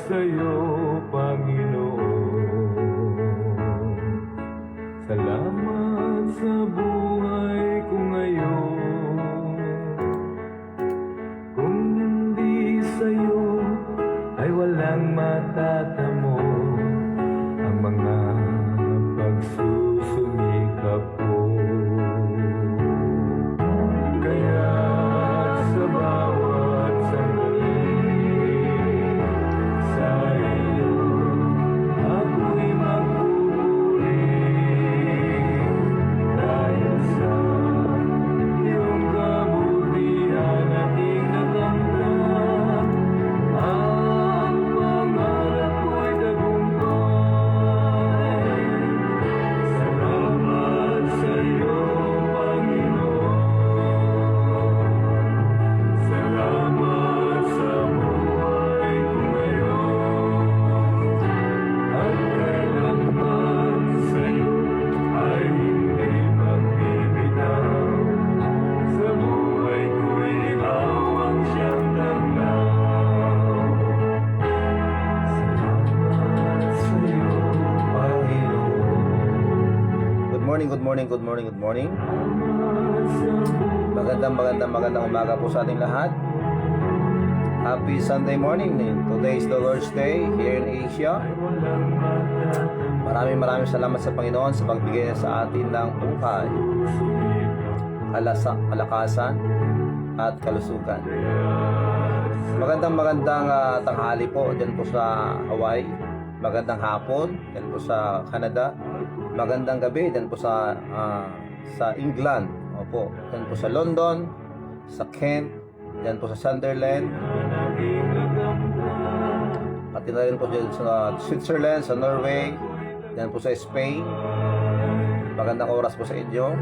sa'yo, Panginoon. Salamat sa buhay ko ngayon. Kung hindi sa'yo, ay walang matatamo ang mga pagsusumikap ko. Kaya sa bawat sandali, sa iyo ako'y magpupuri. Dahil sa iyong kabutihan aking nakamtan, ang pangarap ko'y tagumpay. Salamat sa iyo, Panginoon. Salamat sa buhay ko ngayon. At kailanman sa iyo ay hindi magbibitaw. Sa buhay ko'y ikaw ang siyang tanglaw. Salamat sa iyo, Panginoon. Good morning, good morning, good morning, good morning. Magandang umaga po sa ating lahat. Happy Sunday morning. Today is the Lord's Day here in Asia. Maraming salamat sa Panginoon sa pagbigay niya sa atin ng buhay, kalakasan at kalusugan. Magandang tanghali po dyan po sa Hawaii. Magandang hapon dyan po sa Canada. Magandang gabi dyan po sa England. Opo, dyan po sa London, sa Kent, dyan po sa Sunderland, pati na rin po dyan sa Switzerland, sa Norway, dyan po sa Spain. Magandang oras po sa inyo.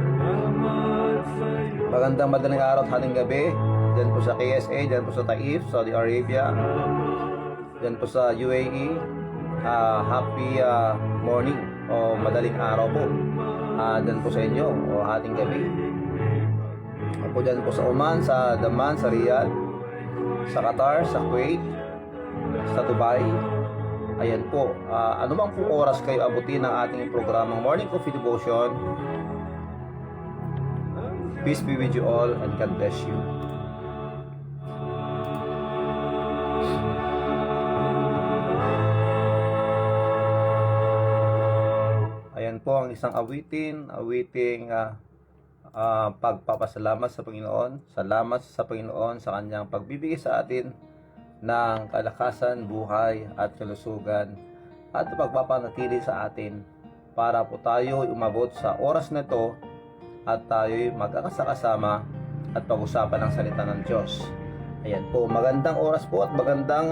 Magandang madaling araw at hating gabi dyan po sa KSA, dyan po sa Taif, Saudi Arabia, dyan po sa UAE. Happy morning o madaling araw po dyan po sa inyo o hating gabi. Po dyan po sa Oman, sa Daman, sa Riyadh, sa Qatar, sa Kuwait, sa Dubai. Ayan po, anumang po oras kayo abutin ng ating programang Morning Coffee Devotion. Peace be with you all and God bless you. Ayan po ang isang awiting pagpapasalamat sa Panginoon. Salamat sa Panginoon sa kanyang pagbibigay sa atin ng kalakasan, buhay at kalusugan at pagpapanatili sa atin para po tayo umabot sa oras na ito at tayo'y magkakasama at pag-usapan ng salita ng Diyos. Ayan po, magandang oras po at magandang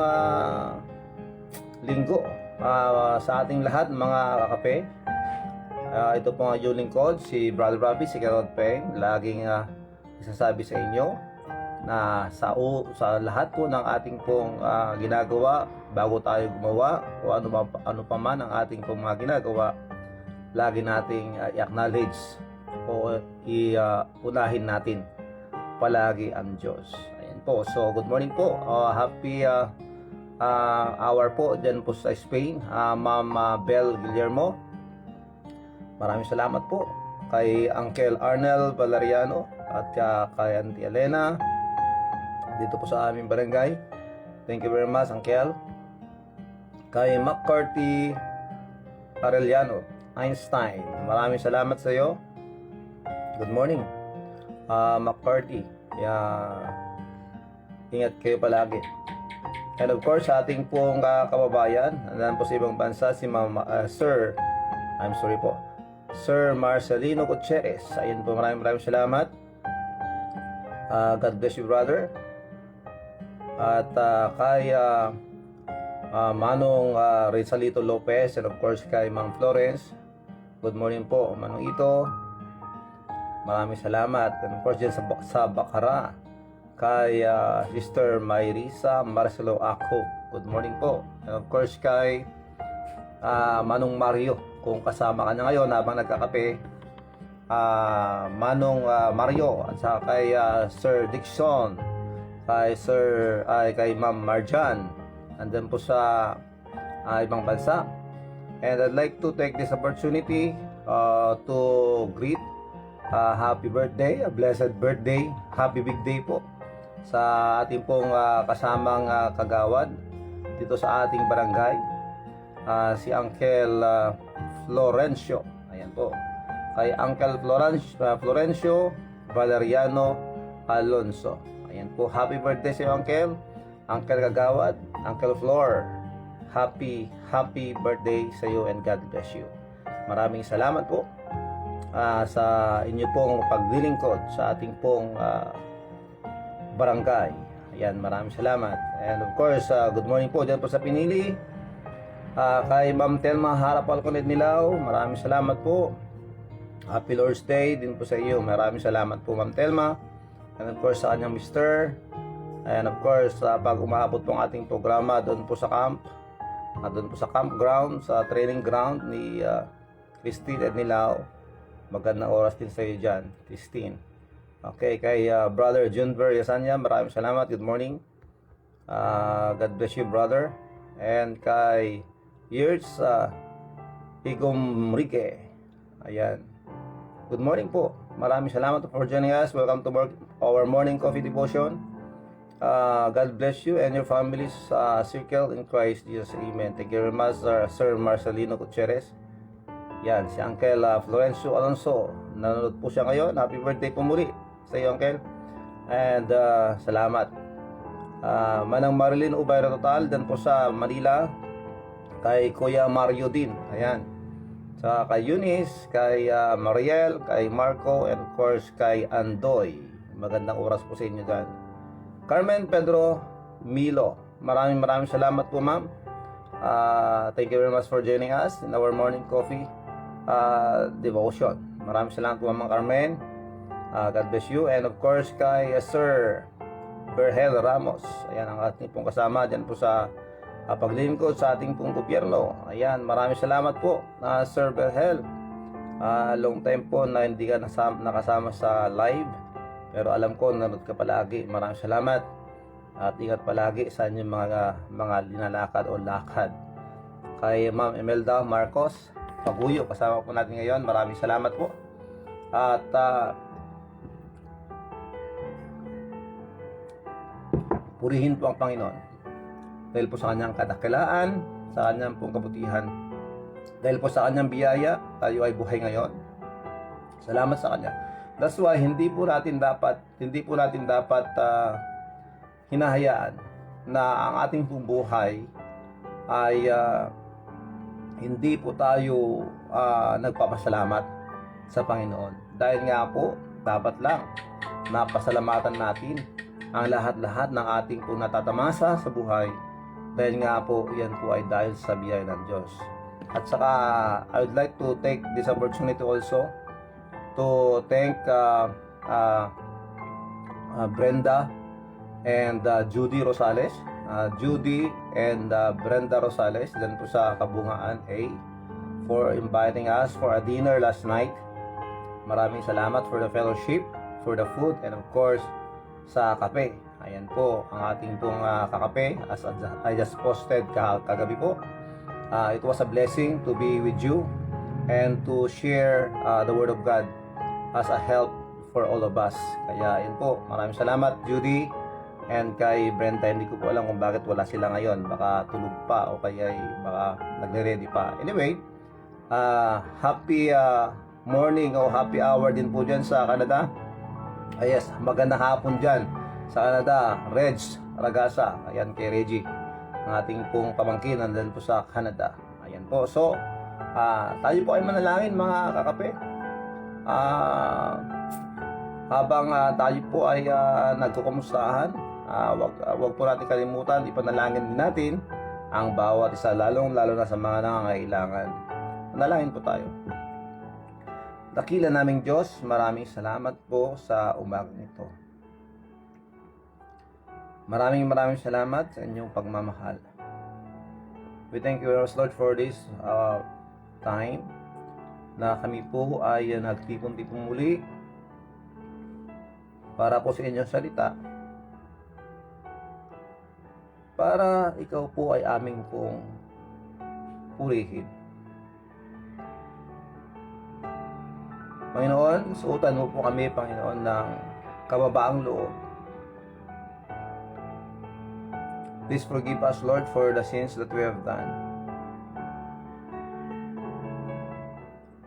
linggo sa ating lahat mga kakape. Ito po ang iyong lingkod, si Brother Robbie, si Carol Peng. Laging isasabi sa inyo na sa lahat po ng ating pong ginagawa, bago tayo gumawa o ano pa man ang ating pong mga ginagawa, lagi nating i-acknowledge o unahin natin palagi ang Diyos. Ayan po. So, good morning po. Happy hour po dyan po sa Spain. Ma'am Bel Guillermo. Maraming salamat po kay Uncle Arnel Valeriano at kay Auntie Elena dito po sa aming barangay. Thank you very much, Uncle. Kay McCarthy Arellano Einstein, maraming salamat sa iyo. Good morning, McCarthy. Ingat kayo palagi. And of course, sa ating pong kababayan, nandan po sa ibang bansa, si Sir Marcelino Gutierrez. Ayun po, maraming salamat. God bless you, brother. At kay Manong Rizalito Lopez, and of course kay Ma'am Florence. Good morning po, Manong Ito. Maraming salamat. And of course dyan sa Bacara, kay Sister Mayrisa Marcelo Ako. Good morning po. And of course kay Manong Mario, kung kasama ka na ngayon habang nagkakape, Manong Mario, at saka kay Sir Dixon, kay Ma'am Marjan, andyan po sa ibang bansa. And I'd like to take this opportunity to greet happy birthday, a blessed birthday, happy big day po sa ating pong kasamang kagawad dito sa ating barangay, si Uncle Florencio. Ayan po, kay Uncle Florencio Valeriano Alonso. Ayan po, happy birthday sa iyo, Uncle Kagawad, Uncle Flor. Happy birthday sa iyo and God bless you. Maraming salamat po sa inyo pong paglilingkod sa ating pong barangay. Ayan, maraming salamat. And of course, good morning po dyan po sa Pinili. Kay Ma'am Telma Harap Alconet Nilaw, maraming salamat po. Happy Lord's Day din po sa iyo. Maraming salamat po, Ma'am Telma. And of course, sa kanyang mister. And of course, pag umaabot po ang ating programa doon po sa camp, doon po sa campground, sa training ground ni Christine at Nilaw. Magandang oras din sa iyo dyan, Christine. Okay, kay Brother Junver Yasanya, maraming salamat. Good morning. God bless you, brother. And kay Years Igomrique. Ayan. Good morning po. Maraming salamat for joining us. Welcome to our morning coffee devotion. God bless you and your families circle in Christ Jesus. Amen. Thank you very much, Sir Marcelino Gutierrez. Yan, si Uncle Florencio Alonso. Nanonood po siya ngayon. Happy birthday po muli sa iyo, Uncle. And salamat. Manang Marilyn Ubayra Total, dan po sa Manila. Kay Kuya Mario din. Ayan. Sa kay Eunice, kay Mariel, kay Marco, and of course kay Andoy. Magandang oras po sa inyo dyan. Carmen Pedro Milo, maraming salamat po, ma'am. Thank you very much for joining us in our morning coffee devotion. Maraming salamat po, Ma'am Carmen. God bless you. And of course kay Sir Berhel Ramos. Ayan ang ating pong kasama dyan po sa paglilingkod sa ating pong gobyerno. Ayan, maraming salamat po, Sir Berhel. Long time po na hindi ka nakasama sa live, pero alam ko nanood ka palagi. Maraming salamat at ingat palagi sa inyong mga linalakad o lakad. Kay Ma'am Imelda Marcos Paguyo, kasama po natin ngayon. Maraming salamat po. At purihin po ang Panginoon dahil po sa kanyang kadakilaan, sa kanyang pong kabutihan, dahil po sa kanyang biyaya tayo ay buhay ngayon. Salamat sa kanya. That's why hindi po natin dapat hinahayaan na ang ating pong buhay ay hindi po tayo nagpapasalamat sa Panginoon. Dahil nga po, dapat lang napasalamatan natin ang lahat-lahat ng ating po natatamasa sa buhay. Dahil nga po, yan po ay dahil sa biyaya ng Diyos. At saka, I would like to take this opportunity also to thank Brenda and Judy Rosales. Judy and Brenda Rosales, dan po sa Kabungaan A, for inviting us for a dinner last night. Maraming salamat for the fellowship, for the food, and of course, sa kape. Ayan po ang ating pong kakape, as I just posted kagabi po. It was a blessing to be with you and to share the Word of God as a help for all of us. Kaya ayan po, maraming salamat Judy and kay Brenda. Hindi ko po alam kung bakit wala sila ngayon. Baka tulog pa o kaya baka nagre-ready pa. Anyway, happy morning o happy hour din po dyan sa Canada. Yes, magandang hapon dyan sa Canada, Reg Ragasa. Ayan kay Reggie, ang ating pong pamangkin nandun po sa Canada. Ayan po. So, tayo po ay manalangin mga kakape. Habang tayo po ay nagkukumustahan, wag po natin kalimutan, ipanalangin din natin ang bawat isa, lalo na sa mga nangangailangan. Manalangin po tayo. Dakila naming Diyos, maraming salamat po sa umagang ito. Maraming salamat sa inyong pagmamahal. We thank you, Lord, for this time na kami po ay nagtipon-tipon muli para po sa inyong salita. para ikaw po ay aming pong purihin. Panginoon, suotan mo po kami, Panginoon, ng kababaang loob. Please forgive us, Lord, for the sins that we have done.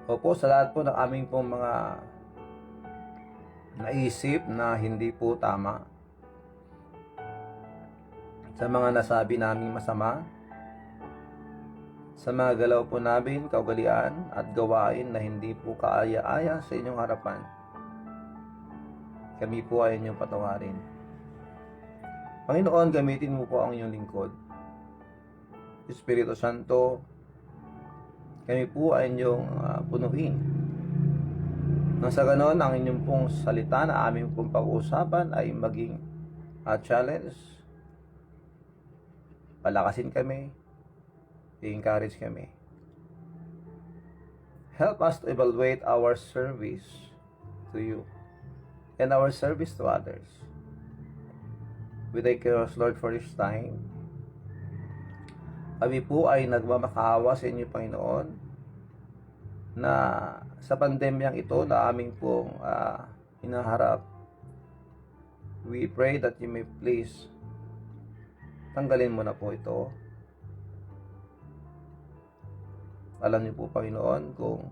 Opo, sa lahat po ng aming pong mga naisip na hindi po tama, sa mga nasabi naming masama, sa mga galaw po namin, kaugalian at gawain na hindi po kaaya-aya sa inyong harapan, kami po ay inyong patawarin. Panginoon, gamitin mo po ang inyong lingkod. Espiritu Santo, kami po ay inyong punuin. Nang sa ganon, ang inyong pong salita na aming pong pag-uusapan ay maging challenge. Palakasin kami, i-encourage kami. Help us to evaluate our service to you and our service to others. We thank you, Lord, for this time. Kami po ay nagmamakaawa sa inyo, Panginoon, na sa pandemyang ito na aming pong hinaharap, we pray that you may please tanggalin mo na po ito. Alam niyo po, Panginoon, kung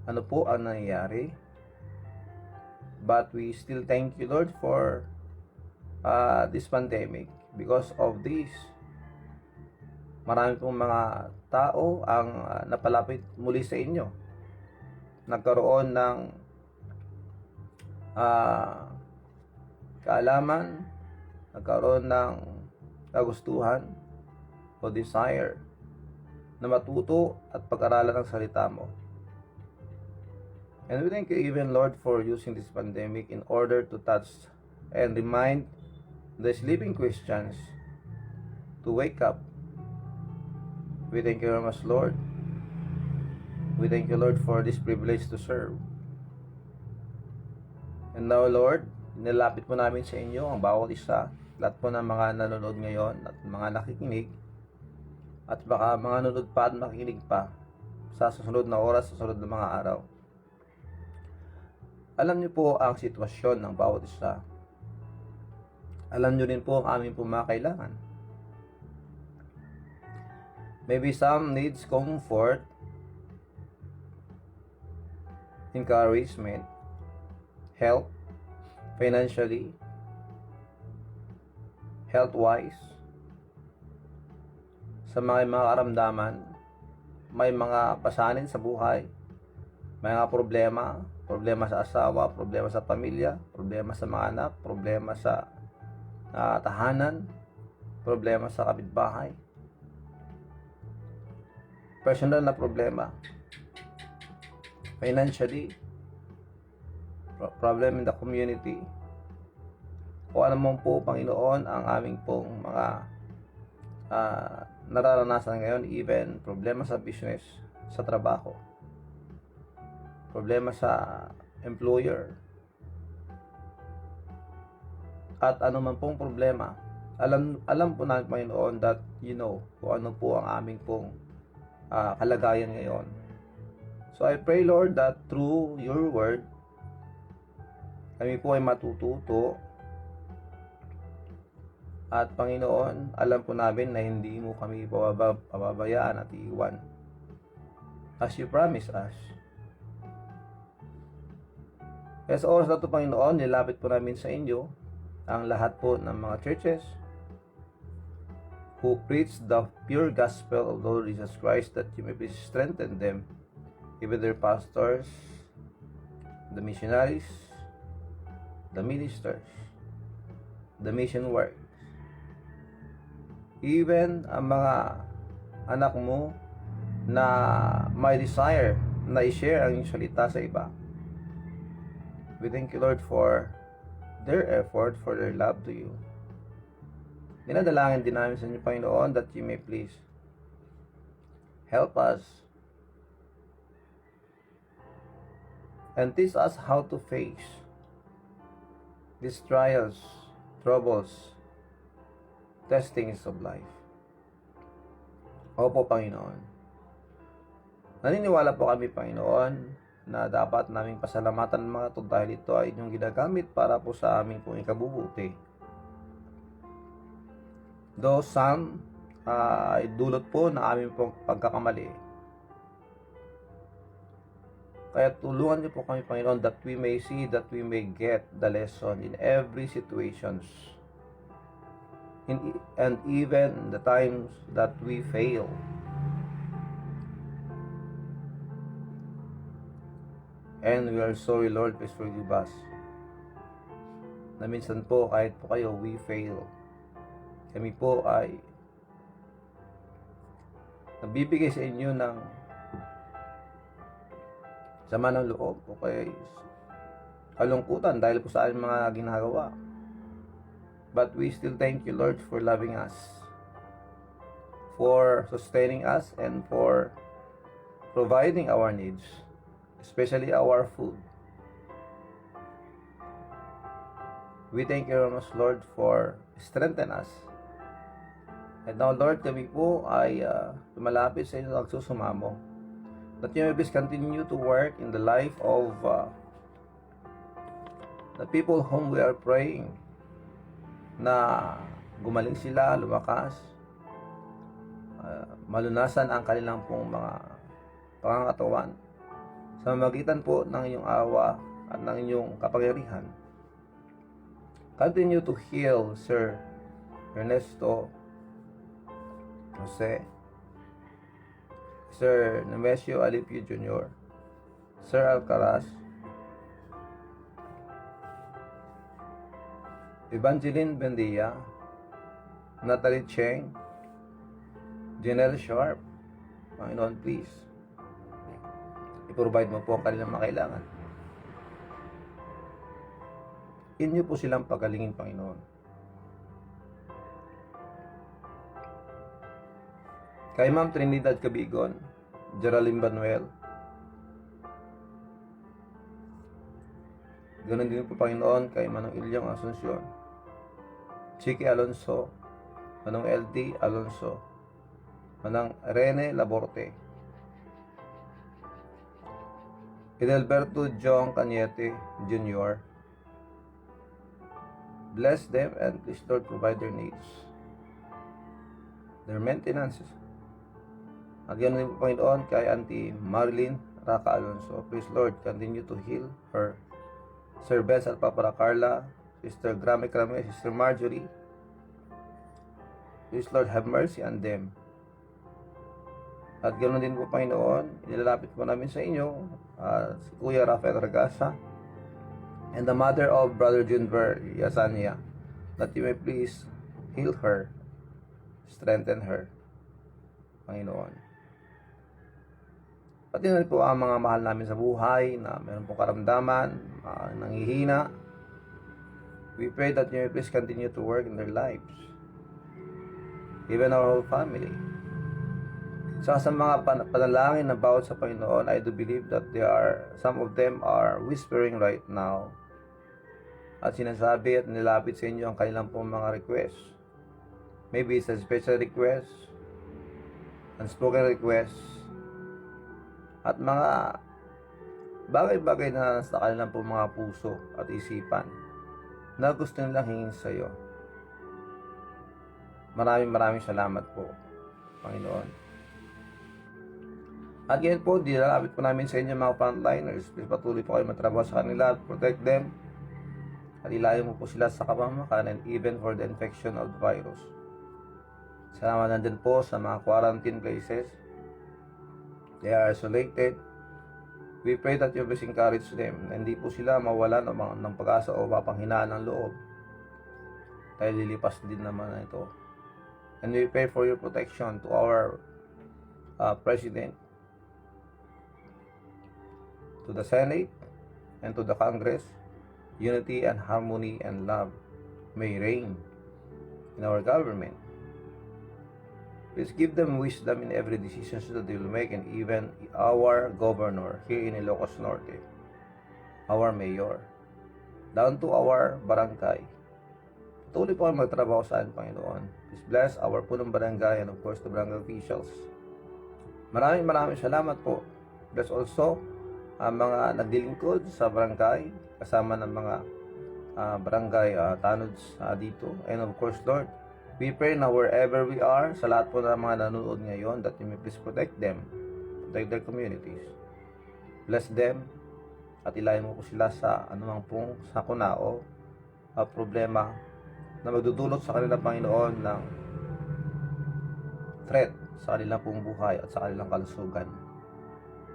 ano po ang nangyayari. But we still thank you, Lord, for this pandemic. Because of this, marami pong mga tao ang napalapit muli sa inyo. Nagkaroon ng kaalaman, nagkaroon ng kagustuhan o desire na matuto at pag-aralan ang salita mo. And we thank you even, Lord, for using this pandemic in order to touch and remind the sleeping Christians to wake up. We thank you very much, Lord. We thank you, Lord, for this privilege to serve. And now, Lord, nilapit po namin sa inyo ang bawat isa, lahat po ng mga nanonood ngayon at mga nakikinig, at baka mga nanonood pa at makikinig pa sa susunod na oras, sa susunod na mga araw. Alam niyo po ang sitwasyon ng bawat isa. Alam niyo rin po ang aming po mga kailangan. Maybe some needs comfort, encouragement, help, financially, health-wise. Sa mga karamdaman, may mga pasanin sa buhay, may mga problema sa asawa, problema sa pamilya, problema sa mga anak, problema sa tahanan, problema sa kapitbahay, personal na problema, financially, problem in the community, o anumang po, Panginoon, ang aming pong mga nararanasan ngayon, even problema sa business, sa trabaho, problema sa employer, at anuman pong problema. Alam po natin, Panginoon, that you know kung ano po ang aming pong kalagayan ngayon. So I pray, Lord, that through your word, kami po ay matututo. At Panginoon, alam po namin na hindi mo kami pababayaan at iiwan, as you promise us. Kaya sa oras na ito, Panginoon, nilapit po namin sa inyo ang lahat po ng mga churches who preach the pure gospel of Lord Jesus Christ, that you may please strengthen them, even their pastors, the missionaries, the ministers, the mission work, even ang mga anak mo na may desire na i-share ang iyong salita sa iba. We thank you, Lord, for their effort, for their love to you. Dinadalangin din namin sa inyo, Panginoon, that you may please help us and teach us how to face these trials, troubles, testings of life. Opo, Panginoon. Naniniwala po kami, Panginoon, na dapat naming pasalamatan ng mga ito dahil ito ay inyong ginagamit para po sa aming pong ikabubuti. Though some ay dulot po na aming pong pagkakamali. Kaya tulungan niyo po kami, Panginoon, that we may see, that we may get the lesson in every situations. And even the times that we fail. And we are sorry, Lord, please forgive us. Na minsan po, kahit po kayo, we fail. Kami po ay nagbibigay sa inyo ng sama ng loob o kaya kalungkutan dahil po sa aming mga ginagawa. But we still thank you, Lord, for loving us, for sustaining us, and for providing our needs, especially our food. We thank you very much, Lord, for strengthening us. And now, Lord, kami po ay lumalapit sa inyo at nagsusumamo. That you may please continue to work in the life of the people whom we are praying, na gumaling sila, lumakas, malunasan ang kanilang pong mga pangangatawan sa magitan po ng inyong awa at ng inyong kapangyarihan. Continue to heal Sir Ernesto Jose, Sir Nemesio Alipio Jr., Sir Alcaraz, Evangeline Bendia, Natalie Cheng, Janelle Sharp. Panginoon, please, i-provide mo po ang kanilang makailangan. Inyo po silang pagalingin, Panginoon. Kay Ma'am Trinidad Cabigon, Geraldine Manuel, ganoon din po, Panginoon, kay Manong Ilyong Asuncion, Chiki Alonso, Manong LD Alonso, Manang Rene Laborte, Edelberto Jong Cañete Jr. Bless them and please, Lord, provide their needs, their maintenances. At ganoon din po, Panginoon, kay Auntie Marilyn Raca Alonso. Please, Lord, continue to heal her. Sir Benz at Papa Carla, Sister Grame Crame, Sister Marjorie. Please, Lord, have mercy on them. At ganoon din po, Panginoon, inilalapit po namin sa inyo si Kuya Rafael Ragasa and the mother of Brother Junver Yasania, that you may please heal her, strengthen her, Panginoon. Pati na rin po ang mga mahal namin sa buhay na meron pong karamdaman, nanghihina. We pray that you may please continue to work in their lives, even our whole family. Sa mga panalangin na bawat sa Panginoon, I do believe that some of them are whispering right now at sinasabi at nilapit sa inyo ang kanilang pong mga requests. Maybe it's a special request, unspoken request, at mga bagay-bagay na sa kanilang pong mga puso at isipan na gusto nilang hingin sa iyo. Maraming salamat po, Panginoon. At ngayon po, dilalapit po namin sa inyo mga frontliners. Please patuloy po kayo matrabaho sa kanila, protect them, at ilayo mo po sila sa kapamakan and even for the infection of the virus. Salamat na din po sa mga quarantine places. They are isolated. We pray that you please encourage them na hindi po sila mawalan ng pag-asa o mapanghinaan ng loob. Dahil lilipas din naman na ito. And we pray for your protection to our President, to the Senate, and to the Congress. Unity and harmony and love may reign in our government. Please give them wisdom in every decision that they will make, and even our governor here in Ilocos Norte, our mayor, down to our barangay. Patuloy po kayo magtrabaho sa akin, Panginoon. Please bless our punong barangay and of course the barangay officials. Maraming salamat po. Bless also ang mga naglilingkod sa barangay, kasama ng mga barangay tanods dito. And of course, Lord, we pray na wherever we are, sa lahat po ng mga nanonood ngayon, that you may please protect them, protect their communities. Bless them, at ilayan mo po sila sa anumang pong sakuna o problema na magdudulot sa kanila, Panginoon, ng threat sa kanilang pong buhay at sa kanilang kalusugan.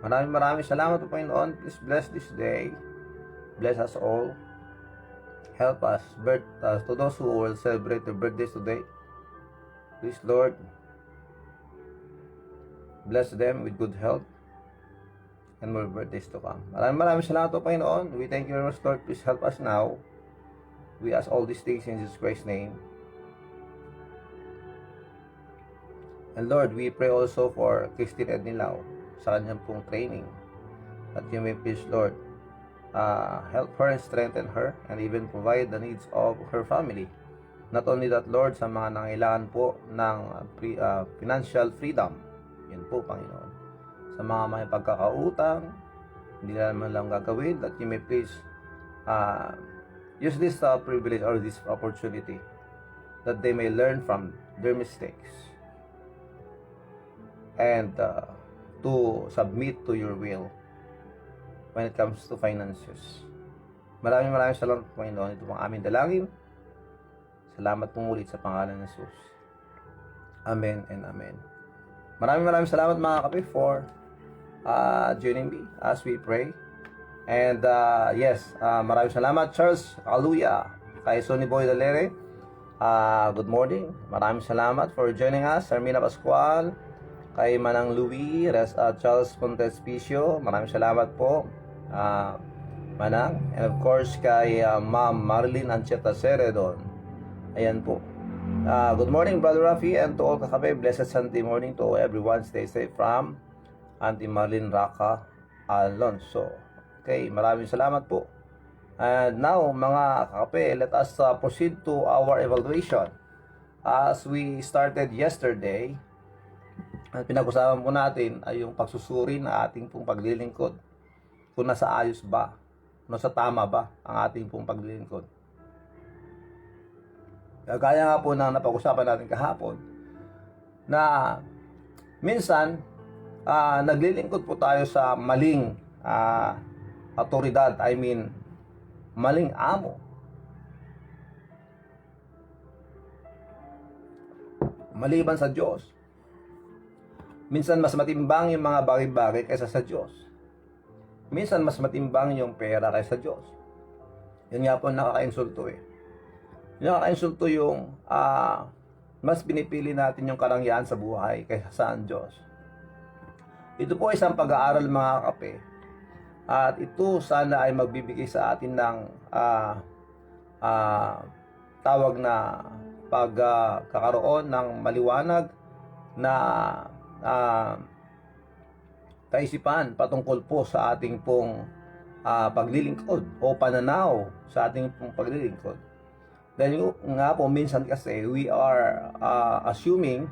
Maraming salamat po, Panginoon. Please bless this day. Bless us all. Help us to those who will celebrate their birthdays today. Please, Lord, bless them with good health and more birthdays to come. Maraming salamat po, Panginoon. We thank you very much, Lord. Please help us now. We ask all these things in Jesus Christ's name. And Lord, we pray also for Christine Ednilao sa kanyang pong training. That you may please, Lord, help her and strengthen her and even provide the needs of her family. Not only that, Lord, sa mga nangailangan po ng financial freedom. Yun po, Panginoon. Sa mga may pagkakautang, hindi na naman lang gagawin, that you may please use this privilege or this opportunity that they may learn from their mistakes and to submit to your will when it comes to finances. Maraming salamat, Panginoon. Ito pang aming dalangin. Salamat po ulit sa pangalan ng Jesus. Amen and amen. Maraming salamat, mga kape, for joining me as we pray. And yes, maraming salamat, Charles. Hallelujah. Kay Sonny Boy Dalere. Good morning. Maraming salamat for joining us. Hermina Pascual. Kay Manang Louie, Charles Pontes Picio, maraming salamat po, Manang. And of course, kay Ma'am Marilyn Ancheta Ceredon. Ayan po. Good morning, Brother Rafi, and to all kakape, blessed Sunday morning to everyone. Stay safe from Auntie Marlene Raka Alonso. Okay, maraming salamat po. And now, mga kakape, let us proceed to our evaluation. As we started yesterday, ang pinag-usapan po natin ay yung pagsusuri na ating pong paglilingkod. Kung nasa ayos ba, nasa tama ba ang ating pong paglilingkod. Kagaya nga po ng napag-usapan natin kahapon, na minsan, naglilingkod po tayo sa maling autoridad, maling amo. Maliban sa Diyos. Minsan mas matimbang yung mga bagay-bagay kaysa sa Diyos. Minsan mas matimbang yung pera kaysa sa Diyos. Yun nga po nakaka-insulto eh. Yung nakaka-insulto yung mas pinipili natin yung karangyaan sa buhay kaysa sa Diyos. Ito po isang pag-aaral, mga kape. At ito sana ay magbibigay sa atin ng tawag na pagkakaroon ng maliwanag na kaisipan patungkol po sa ating pong paglilingkod o pananaw sa ating pong paglilingkod. Dahil nga po minsan kasi we are assuming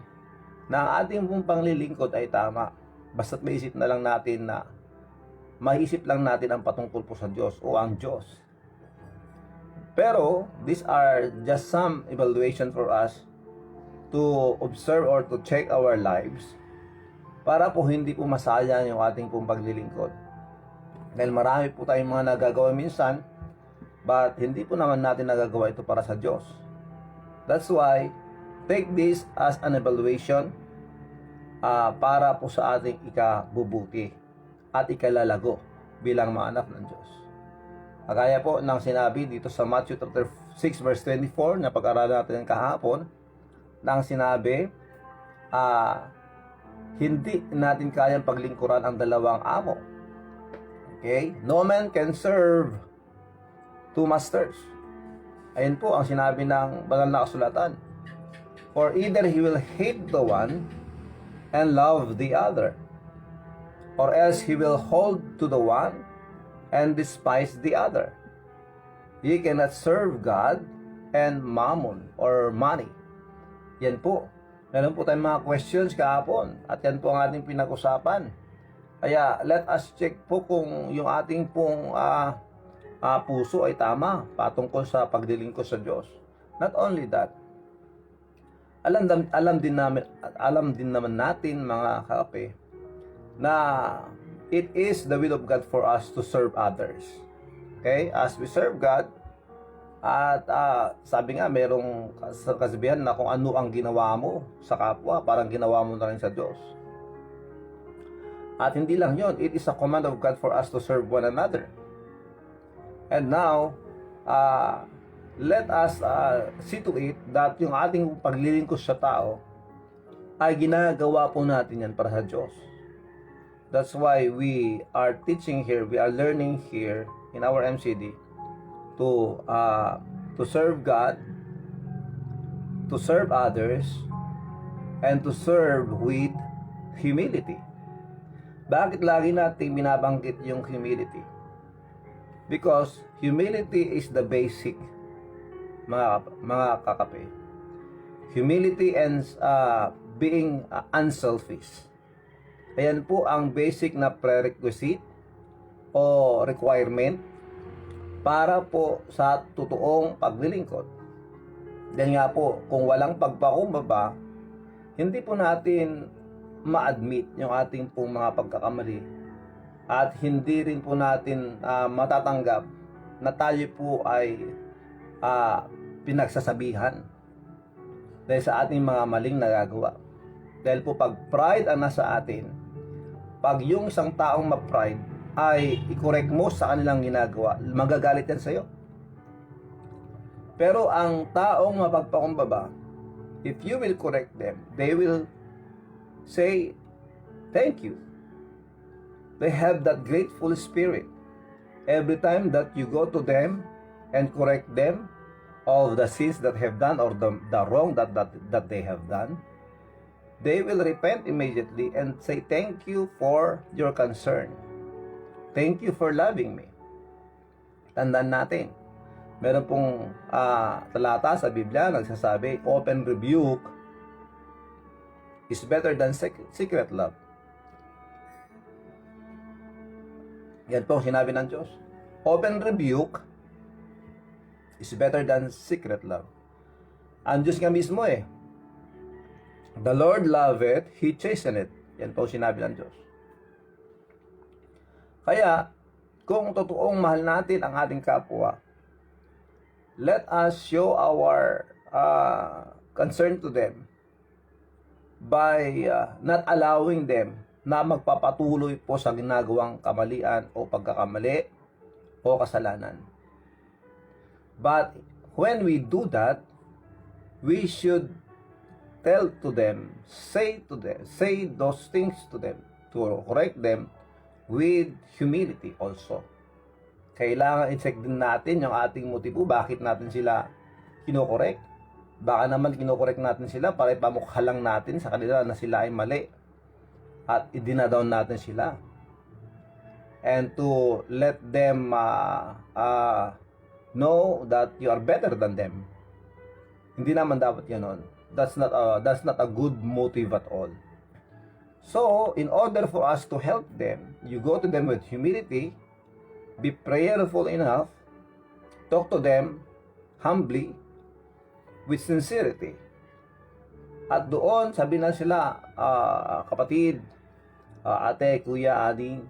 na ating pong paglilingkod ay tama. Basta't maisip na lang natin na maisip lang natin ang patungkol po sa Diyos o ang Diyos. Pero these are just some evaluation for us to observe or to check our lives para po hindi po masayang yung ating pong paglilingkod. Dahil marami po tayong mga nagagawa minsan, but hindi po naman natin nagagawa ito para sa Diyos. That's why, take this as an evaluation para po sa ating ikabubuti at ikalalago bilang mga anak ng Diyos. Kagaya po ng sinabi dito sa Matthew chapter 6 verse 24 na pag-aralan natin kahapon, nang sinabi, hindi natin kayang paglingkuran ang dalawang amo. Okay? No man can serve two masters. Ayun po ang sinabi ng banal na kasulatan. For either he will hate the one and love the other, or else he will hold to the one and despise the other. Ye cannot serve God and mammon or money. Yan po. Meron po tayong mga questions kahapon at yan po ang ating pinag-usapan. Kaya let us check po kung yung ating pong puso ay tama patungkol sa paglilingkod sa Diyos. Not only that, alam din naman natin mga kape na it is the will of God for us to serve others. Okay? As we serve God, at sabi nga, merong kasabihan na kung ano ang ginawa mo sa kapwa, parang ginawa mo na rin sa Diyos. At hindi lang yon, it is a command of God for us to serve one another. And now, let us see to it that yung ating paglilingkod sa tao ay ginagawa po natin yan para sa Diyos. That's why we are teaching here, we are learning here in our MCD to serve God, to serve others, and to serve with humility. Bakit lagi natin binabanggit yung humility? Because humility is the basic, mga kakape. Humility and being unselfish. Ayan po ang basic na prerequisite o requirement para po sa totoong paglilingkod. Dahil nga po, kung walang pagpakumbaba, hindi po natin ma-admit yung ating pong mga pagkakamali at hindi rin po natin matatanggap na tayo po ay pinagsasabihan dahil sa ating mga maling nagagawa. Dahil po pag pride ang nasa atin, pag yung isang taong ma-pride ay i-correct mo sa kanilang ginagawa, magagalit yan sa'yo. Pero ang taong mapagpakumbaba, if you will correct them, they will say, thank you. They have that grateful spirit. Every time that you go to them and correct them of the sins that have done or the wrong that they have done, they will repent immediately and say, thank you for your concern. Thank you for loving me. Tandaan natin, meron pong talata sa Biblia nagsasabi, open rebuke is better than secret love. Yan po sinabi ng Diyos. Open rebuke is better than secret love. Ang Diyos nga mismo the Lord loveth, He chasteneth. Yan po sinabi ng Diyos. Kaya, kung totoong mahal natin ang ating kapwa, let us show our concern to them by not allowing them na magpapatuloy po sa ginagawang kamalian o pagkakamali o kasalanan. But when we do that, we should tell to them, say those things to them, to correct them with humility also. Kailangan i-check din natin yung ating motibo, bakit natin sila kinokorek. Baka naman kinokorek natin sila para ipamukha lang natin sa kanila na sila ay mali at idinadown natin sila. And to let them know that you are better than them. Hindi naman dapat ganon. That's not a good motive at all. So, in order for us to help them, you go to them with humility, be prayerful enough, talk to them humbly, with sincerity. At doon, sabi na sila, kapatid, ate, kuya, ading,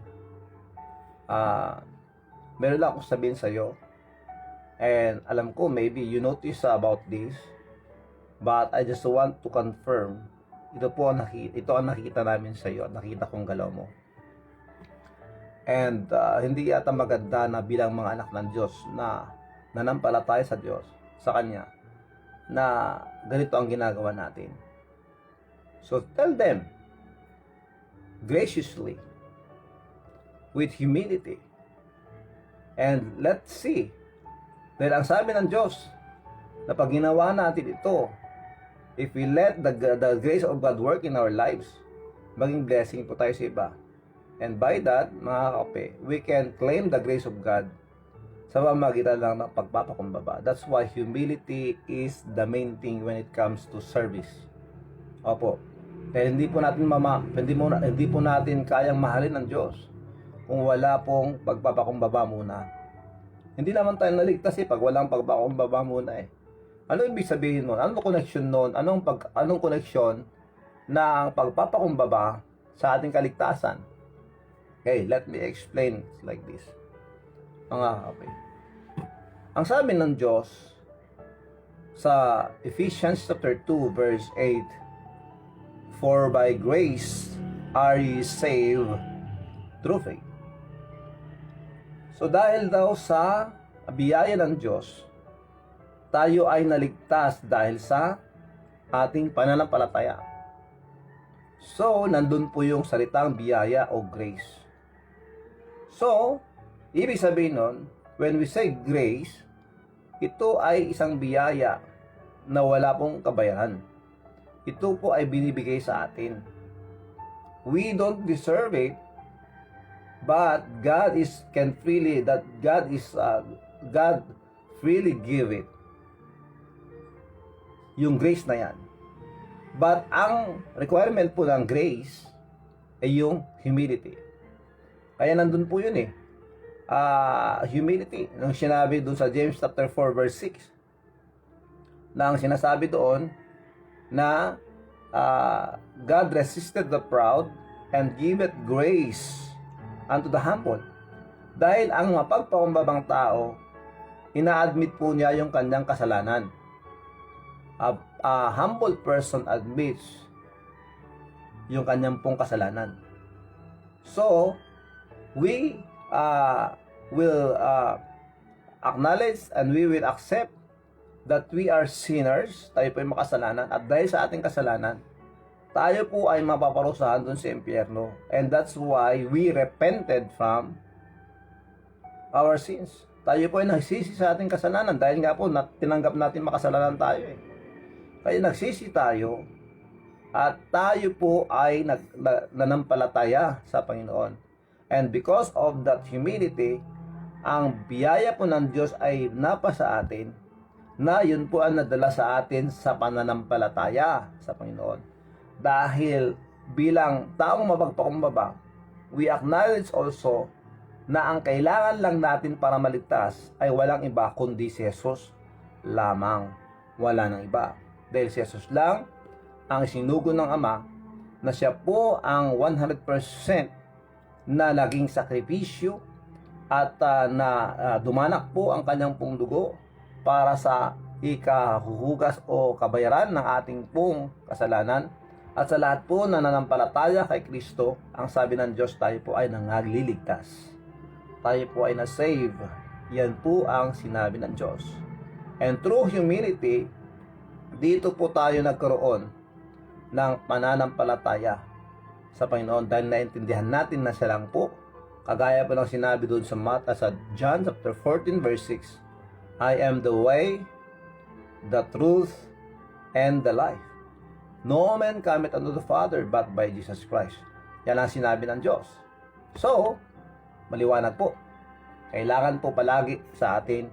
meron lang akong sabihin sa'yo. And alam ko, maybe you notice about this, but I just want to confirm, ito ang nakita namin sa iyo at nakita kong galaw mo. And hindi yata maganda na bilang mga anak ng Diyos na nanampalataya sa Diyos, sa Kanya, na ganito ang ginagawa natin. So tell them, graciously, with humility, and let's see, dahil ang sabi ng Diyos, na pag ginawa natin ito, if we let the grace of God work in our lives, maging blessing po tayo sa iba. And by that, mga kape, we can claim the grace of God sa sa pamamagitan lang ng pagpapakumbaba. That's why humility is the main thing when it comes to service. Opo. Kaya hindi po natin kayang mahalin ng Diyos kung wala pong pagpapakumbaba muna. Hindi naman tayo naligtas pag walang pagpapakumbaba muna Ano ibig sabihin nun? Anong connection nun? Anong connection ng pagpapakumbaba sa ating kaligtasan? Okay, let me explain like this. Mga kapatid. Ang sabi ng Diyos sa Ephesians chapter 2 verse 8, "For by grace are ye saved through faith." So dahil daw sa biyaya ng Diyos, tayo ay naligtas dahil sa ating pananampalataya. So, nandun po yung salitang biyaya o grace. So, ibig sabihin nun, when we say grace, ito ay isang biyaya na wala pong kabayaran. Ito po ay binibigay sa atin. We don't deserve it, but God freely give it. Yung grace na yan. But ang requirement po ng grace ay yung humility. Kaya nandun po yun humility. Nung sinabi doon sa James chapter 4 verse 6, na ang sinasabi doon na God resisted the proud and giveth grace unto the humble. Dahil ang mapagpakumbabang tao, ina-admit po niya yung kanyang kasalanan. A humble person admits yung kanyang pong kasalanan. So, we will acknowledge and we will accept that we are sinners, tayo po ay makasalanan, at dahil sa ating kasalanan, tayo po ay mapaparusahan dun sa impyerno. And that's why we repented from our sins. Tayo po ay nagsisi sa ating kasalanan dahil nga po tinanggap natin makasalanan tayo Kaya nagsisi tayo at tayo po ay nanampalataya sa Panginoon. And because of that humility, ang biyaya po ng Diyos ay napasa atin na yun po ang nadala sa atin sa pananampalataya sa Panginoon. Dahil bilang taong mapagpakumbaba, we acknowledge also na ang kailangan lang natin para maligtas ay walang iba kundi si Jesus lamang. Wala nang iba. Dahil si Jesus lang ang sinugo ng Ama na siya po ang 100% na naging sakripisyo at dumanak po ang kanyang pong dugo para sa ikahuhugas o kabayaran ng ating pong kasalanan. At sa lahat po na nanampalataya kay Kristo, ang sabi ng Diyos, tayo po ay nangagliligtas. Tayo po ay na-save. Yan po ang sinabi ng Diyos. And through humility, dito po tayo nagkaroon ng pananampalataya sa Panginoon dahil naintindihan natin na siya lang po. Kagaya po ng sinabi doon sa John chapter 14 verse 6, I am the way, the truth, and the life. No man cometh unto the Father but by Jesus Christ. Yan ang sinabi ng Diyos. So, maliwanag po. Kailangan po palagi sa atin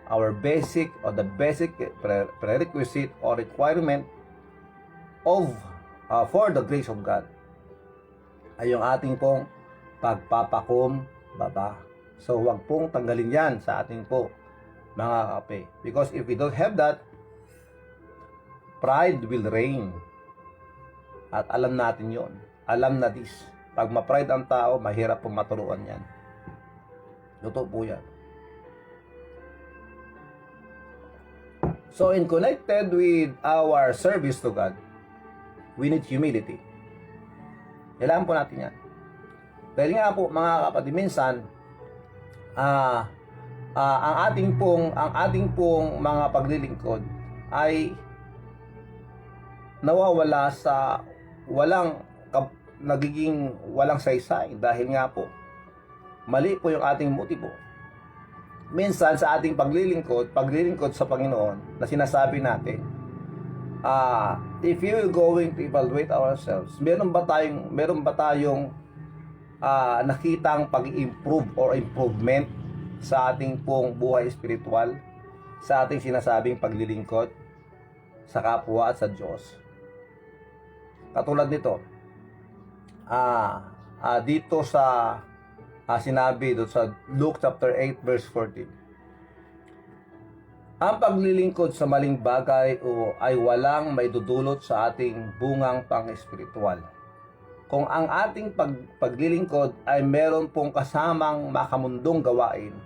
our basic or the basic prerequisite or requirement of for the grace of God ay yung ating pong pagpapakumbaba. So, huwag pong tanggalin yan sa ating po mga kape. Because if we don't have that, pride will reign. At alam natin yon. Alam na this. Pag ma-pride ang tao, mahirap pong maturuan yan. Totoo po yan. So, in connected with our service to God, we need humility. Kailangan po natin yan. Dahil nga po, mga kapatid, minsan, ang ating pong mga paglilingkod ay nawawala sa nagiging walang saysay dahil nga po mali po yung ating motibo. Minsan sa ating paglilingkod sa Panginoon na sinasabi natin, if you will going to evaluate ourselves, meron ba tayong nakitang pag-improve or improvement sa ating pong buhay espiritual, sa ating sinasabing paglilingkod sa kapwa at sa Diyos. Katulad nito, dito sa sinabi doon sa Luke chapter 8 verse 14. Ang paglilingkod sa maling bagay ay walang maidudulot sa ating bungang pang-espiritual. Kung ang ating paglilingkod ay meron pong kasamang makamundong gawain,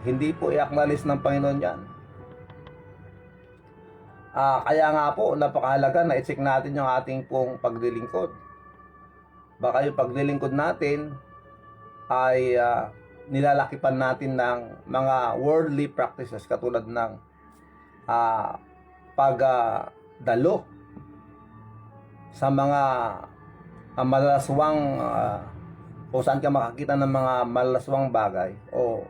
hindi po i-acknowledge ng Panginoon yan. Kaya nga po, napakahalaga na i-check natin yung ating pong paglilingkod. Baka yung paglilingkod natin ay nilalakipan natin ng mga worldly practices katulad ng pagdalo sa mga malalaswang o saan ka makakita ng mga malalaswang bagay o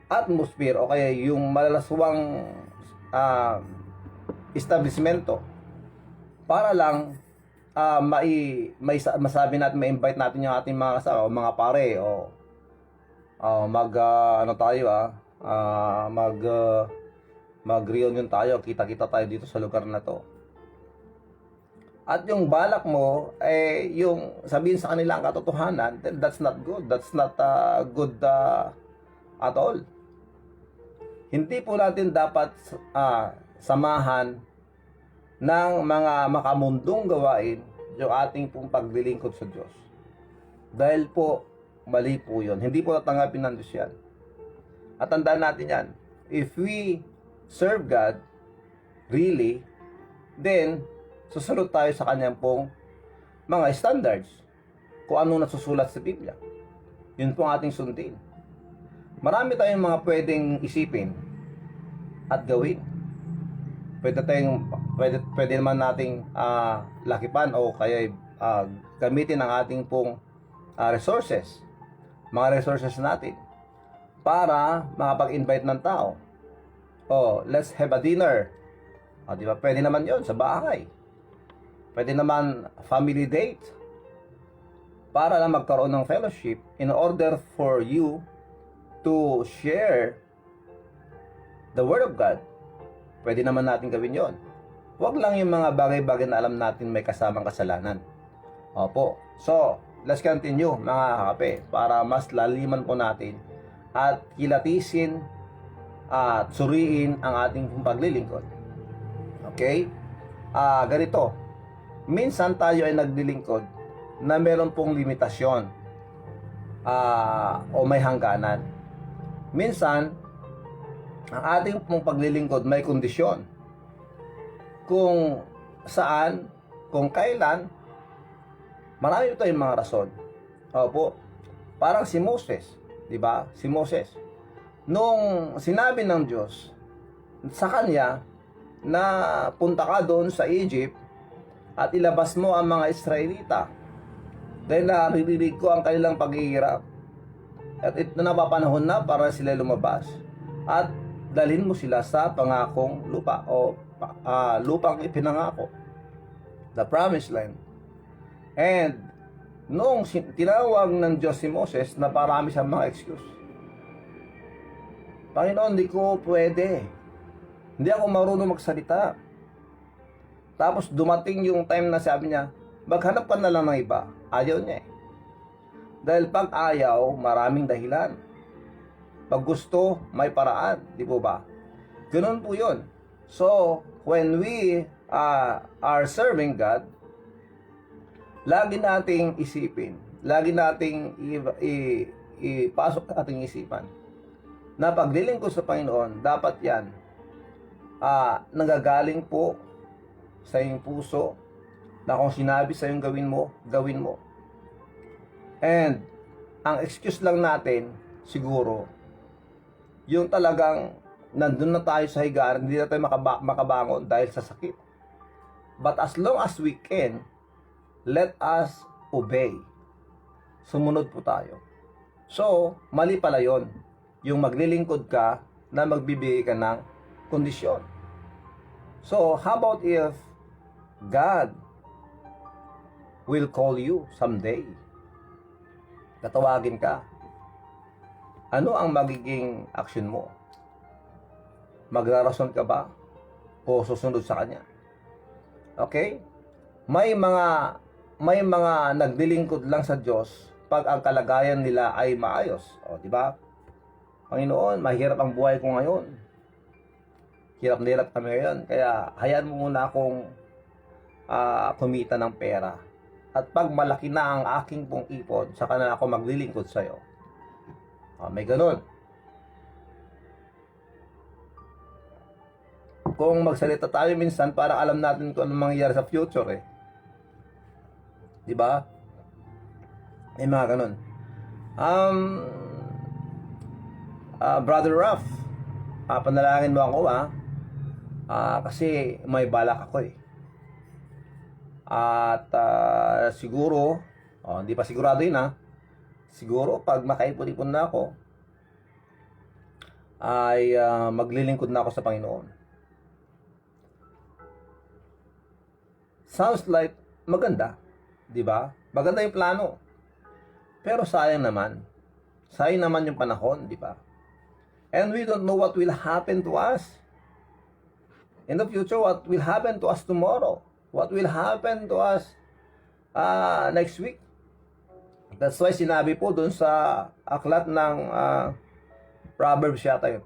atmosphere o kaya yung malalaswang establishmento para lang masabi natin, ma-invite natin yung ating mga kasama o mga pare o mag-reunion tayo, kita-kita tayo dito sa lugar na to. At yung balak mo yung sabihin sa kanila ang katotohanan, then that's not good. That's not good at all. Hindi po natin dapat samahan ng mga makamundong gawain yung ating pong paglilingkod sa Diyos. Dahil po, mali po yun. Hindi po tatanggapin ng Diyos yan. At tandaan natin yan. If we serve God, really, then, susunod tayo sa kanyang pong mga standards. Kung anong nasusulat sa Biblia. Yun po ang ating sundin. Marami tayong mga pwedeng isipin at gawin. Pwede naman nating lakipan o kaya gamitin ang ating pong resources, mga resources natin para makapag-invite ng tao. Let's have a dinner. Di ba? Pwede naman yon sa bahay. Pwede naman family date para lang magkaroon ng fellowship in order for you to share the Word of God. Pwede naman natin gawin yon. Huwag lang yung mga bagay-bagay na alam natin may kasamang kasalanan. Opo. So, let's continue mga kakape para mas laliman po natin at kilatisin at suriin ang ating paglilingkod. Okay? Ganito. Minsan tayo ay naglilingkod na meron pong limitasyon o may hangganan. Minsan, ang ating pong paglilingkod may kondisyon. Kung saan, kung kailan, marami tayong mga rason. Opo. Parang si Moses, di ba? Si Moses. Nung sinabi ng Diyos sa kanya na punta ka doon sa Egypt at ilabas mo ang mga Israelita dahil naririnig ko ang kanilang paghihirap at ito napapanahon na para sila lumabas at dalhin mo sila sa pangakong lupa o lupang ipinangako, the promised land. And nung tinawag ng Diyos si Moses na parami siyang mga excuse. Panginoon, hindi ko pwede. Hindi ako marunong magsalita. Tapos dumating yung time na sabi niya, maghanap ka na lang ng iba. Ayaw niya eh. Dahil pag ayaw, maraming dahilan. Pag gusto, may paraan. Di po ba? Ganun po yun. So, when we are serving God, lagi nating isipin, lagi nating ipasok ating isipan na paglilingkod sa Panginoon, dapat yan nagagaling po sa iyong puso na kung sinabi sa iyong gawin mo, gawin mo. And ang excuse lang natin siguro yung talagang nandun na tayo sa higaan, hindi na tayo makabangon dahil sa sakit. But as long as we can, let us obey. Sumunod po tayo. So, mali pala yon. Yung maglilingkod ka na magbibigay ka ng kondisyon. So, how about if God will call you someday. Tatawagin ka. Ano ang magiging action mo? Magrarason ka ba? O susunod sa kanya? Okay? May mga naglilingkod lang sa Diyos pag ang kalagayan nila ay maayos. O, di ba? Panginoon, mahirap ang buhay ko ngayon. Hirap na hirap kami ngayon. Kaya hayaan mo muna akong kumita ng pera. At pag malaki na ang aking pong ipon, saka na ako maglilingkod sa iyo. May ganun. Kung magsalita tayo minsan, para alam natin kung anong mangyayari sa future eh. Di ba? May mga ganun. Brother Ruff, panalangin mo ako kasi may balak ako eh. At siguro, hindi pa sigurado yun siguro pag makaipon-ipon na ako, ay maglilingkod na ako sa Panginoon. Sounds like maganda, di ba? Maganda yung plano. Pero sayang naman yung panahon, di ba? And we don't know what will happen to us in the future, what will happen to us tomorrow, what will happen to us next week. That's why sinabi po dun sa aklat ng Proverbs yata yun.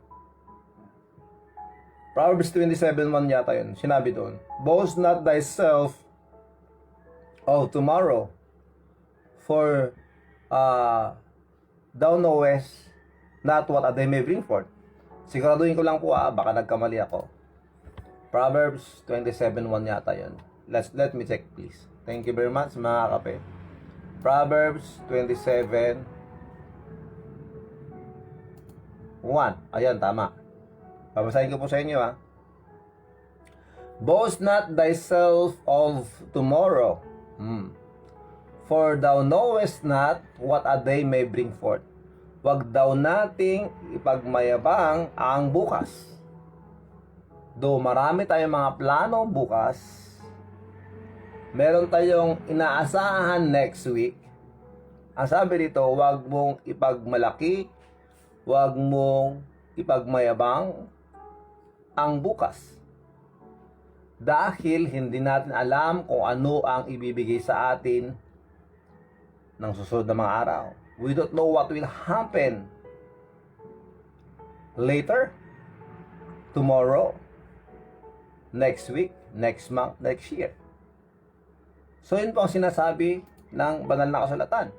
Proverbs 27:1 yata yun. Sinabi doon, boast not thyself of tomorrow, for thou knowest not what a day may bring forth. Siguraduhin ko lang po baka nagkamali ako. Proverbs 27:1 yata yun. Let me check please. Thank you very much mga kape. Proverbs 27:1. Ayan, tama. Babasahin ko po sa inyo Boast not thyself of tomorrow, for thou knowest not what a day may bring forth. Wag daw nating ipagmayabang ang bukas. Do marami tayong mga plano bukas, meron tayong inaasahan next week. Ang sabi dito, wag mong ipagmalaki, wag mong ipagmayabang ang bukas. Dahil hindi natin alam kung ano ang ibibigay sa atin ng susunod na mga araw. We don't know what will happen later, tomorrow, next week, next month, next year. So, yun po ang sinasabi ng banal na kasulatan.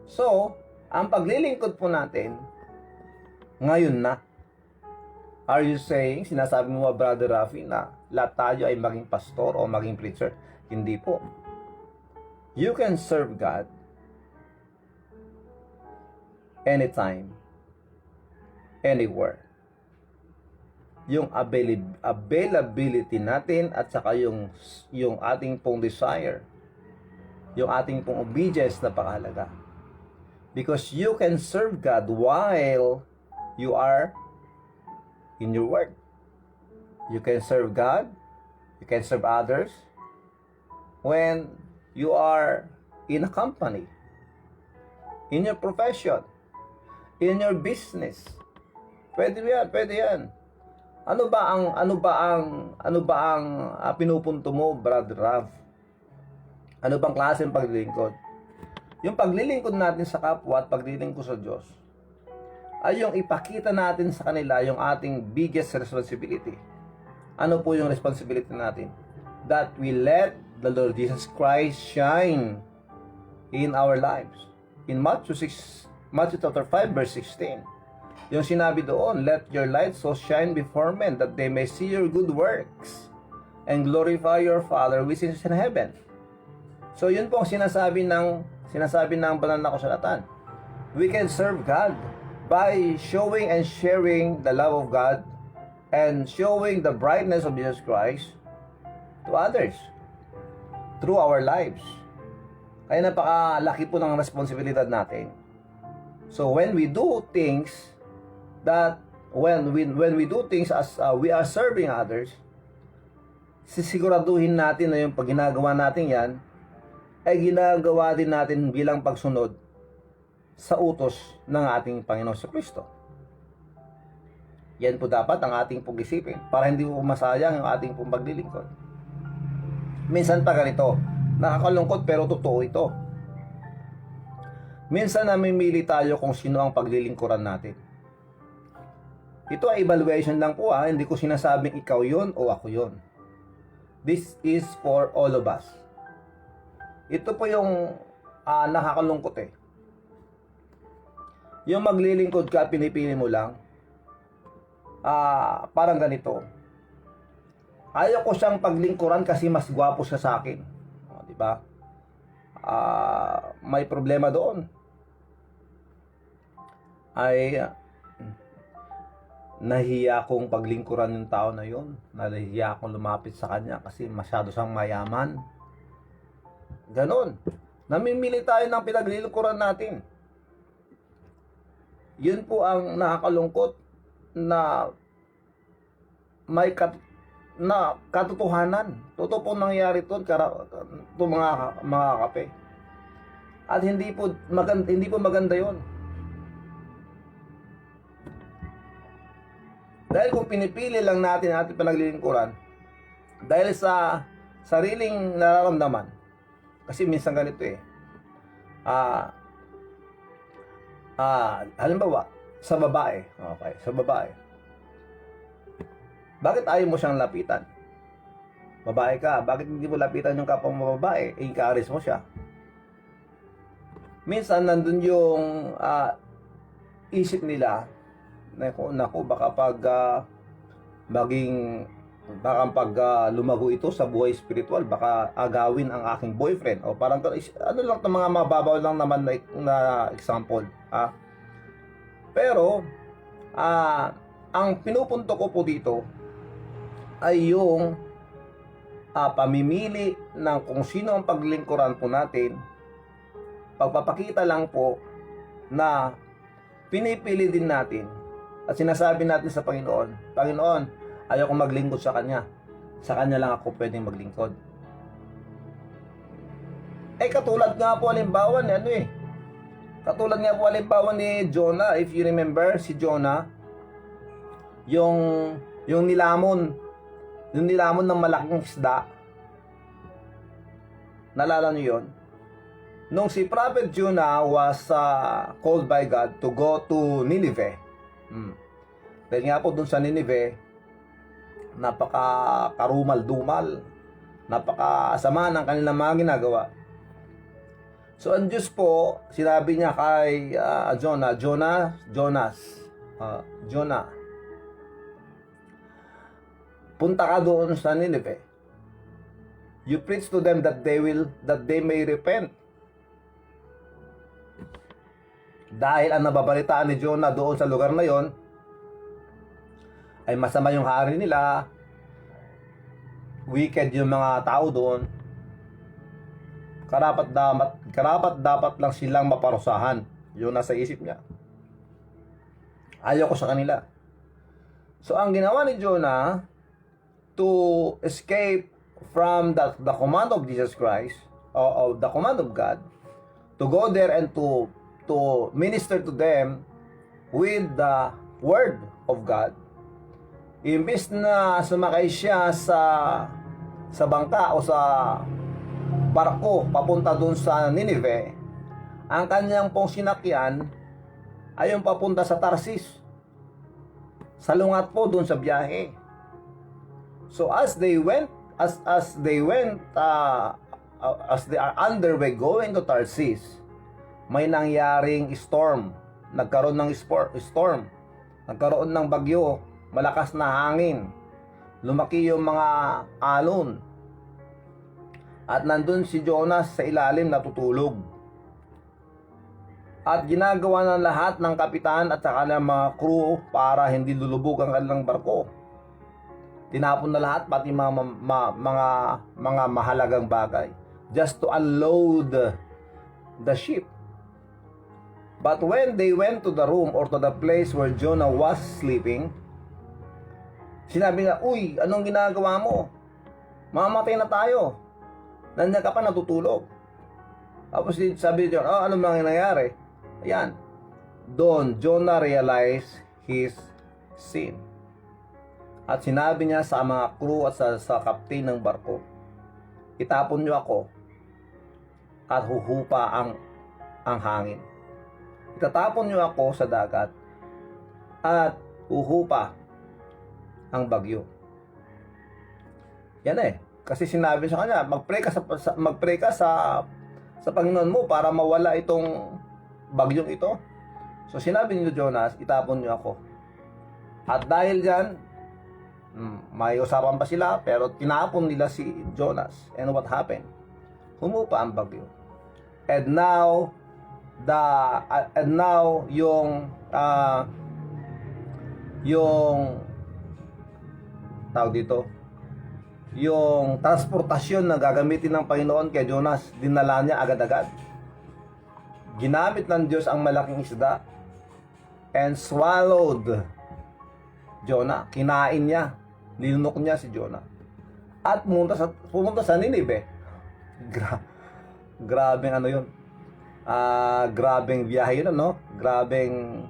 So, ang paglilingkod po natin, ngayon na. Are you saying, sinasabi mo Brother Rafi, na lahat tayo ay maging pastor o maging preacher? Hindi po. You can serve God anytime, anywhere. Yung availability natin at saka yung ating pong desire, yung ating pong obedience na pakahalaga. Because you can serve God while you are in your work. You can serve God, you can serve others when you are in a company, in your profession, in your business. Pwede yan. Ano ba ang pinupunto mo, Brother Rav? Ano bang klaseng paglilingkod? Yung paglilingkod natin sa kapwa at paglilingkod sa Diyos ay yung ipakita natin sa kanila yung ating biggest responsibility. Ano po yung responsibility natin? That we let the Lord Jesus Christ shine in our lives. In Matthew chapter 5 verse 16, yung sinabi doon, let your light so shine before men that they may see your good works and glorify your Father which is in heaven. So yun po ang sinasabi ng banal na kasulatan. We can serve God by showing and sharing the love of God and showing the brightness of Jesus Christ to others through our lives. Kaya napakalaki po ng responsibilidad natin. So when we do things when we do things as we are serving others, sisiguraduhin natin na yung pag ginagawa natin yan ay ginagawa din natin bilang pagsunod sa utos ng ating Panginoon sa Kristo. Yan po dapat ang ating pag-isipin para hindi po masayang yung ating pong paglilingkod. Minsan pa ganito, nakakalungkot pero totoo ito. Minsan namimili tayo kung sino ang paglilingkuran natin. Ito ay evaluation lang po hindi ko sinasabing ikaw yon o ako yon. This is for all of us. Ito po yung nakakalungkot Yung maglilingkod ka, pinipili mo lang, parang ganito. Ayaw ko siyang paglingkuran kasi mas gwapo siya sa akin. Di ba? May problema doon. Ay nahiya akong paglingkuran yung tao na yun. Nahiya akong lumapit sa kanya kasi masyado siyang mayaman. Ganon. Namimili tayo ng pinaglilingkuran natin. Yun po ang nakakalungkot na may katotohanan. Totoo po nangyari ito mga kape. At hindi po maganda yon. Dahil kung pinipili lang natin ang ating pinaglilingkuran dahil sa sariling nararamdaman, kasi minsan ganito halimbawa sa babae, sa babae, bakit ayaw mo siyang lapitan? Babae ka, bakit hindi mo lapitan yung kapwa mo babae? Encourage mo siya. Minsan nandun yung isip nila, naku, baka pag lumago ito sa buhay spiritual, baka agawin ang aking boyfriend. O parang ano lang, mga mababaw lang naman na example. Pero ang pinupunto ko po dito ay yung pamimili ng kung sino ang paglingkuran po natin. Pagpapakita lang po na pinipili din natin at sinasabi natin sa Panginoon, Panginoon, ayaw kong maglingkod sa Kanya. Sa Kanya lang ako pwedeng maglingkod. Katulad nga po halimbawa ni katulad nga po halimbawa ni Jonah. If you remember, si Jonah, yung nilamon ng malaking isda. Nalala niyo yun? Nung si Prophet Jonah was called by God to go to Nineveh. Dahil nga po dun sa Nineveh, napaka-karumal-dumal, napakasama ng kanilang mga ginagawa. So ang Diyos po, sinabi niya kay Jonah, punta ka doon sa Nineveh. You preach to them that they may repent. Dahil ang nababalitaan ni Jonah doon sa lugar na yon ay masama yung hari nila, wicked yung mga tao doon, karapat dapat lang silang maparusahan. Yun nasa isip niya. Ayaw ko sa kanila. So ang ginawa ni Jonah to escape from the command of Jesus Christ, or the command of God, to go there and to minister to them with the word of God. Imbis na sumakay siya sa bangka o sa barko papunta doon sa Nineveh, ang kanyang pong sinakyan ay yung papunta sa Tarsis. Salungat po doon sa biyahe. So as they are underway going to Tarsis, may nangyaring storm. Nagkaroon ng storm. Nagkaroon ng bagyo. Malakas na hangin. Lumaki yung mga alon. At nandun si Jonas sa ilalim natutulog. At ginagawa ng lahat ng kapitan at saka ng mga crew para hindi lulubog ang kanilang barko. Tinapon na lahat, pati mga mahalagang bagay, just to unload the ship. But when they went to the room or to the place where Jonah was sleeping, sinabi nga, uy, anong ginagawa mo? Mamamatay na tayo. Nandiyan ka pa natutulog. Tapos sabi ni Jonah, ano bang nangyari? Ayan. Doon, Jonah realized his sin. At sinabi niya sa mga crew at sa captain ng barko, itapon niyo ako at huhupa ang hangin. Itatapon niyo ako sa dagat at huhupa ang bagyo. Yan eh. Kasi sinabi sa kanya, magpray ka sa Panginoon mo para mawala itong bagyong ito. So sinabi ni Jonas, itapon niyo ako. At dahil diyan, may usapan pa sila, pero tinapon nila si Jonas. And what happened? Humupa ang bagyo. And now yung tawag dito, yung transportasyon na gagamitin ng Panginoon kay Jonas, dinala niya agad-agad. Ginamit ng Diyos ang malaking isda and swallowed Jonah. Kinain niya, linunok niya si Jonah. At pumunta sa Ninive. Grabeng ano yun? Grabeng biyahe yun, ano? Grabeng,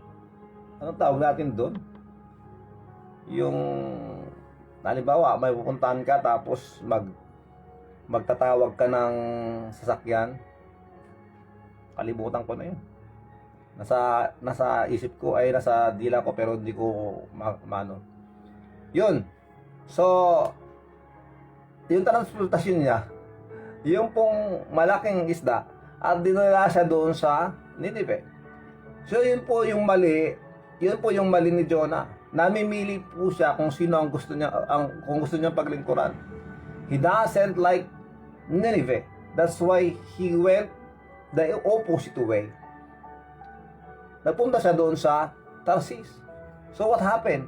ano tawag natin doon? Yung, halimbawa, may pupuntahan ka tapos magtatawag ka ng sasakyan. Kalibutan ko na yun. Nasa isip ko ay nasa dila ko pero hindi ko mano. Yun. So, yung transportasyon niya, yung pong malaking isda at dinala siya doon sa Ninive. So, yun po yung mali ni Jonah. Namimili po siya kung sino ang gusto niya kung gusto niya paglingkuran. He doesn't like Nineveh. That's why he went the opposite way. Napunta siya doon sa Tarsis. So what happened?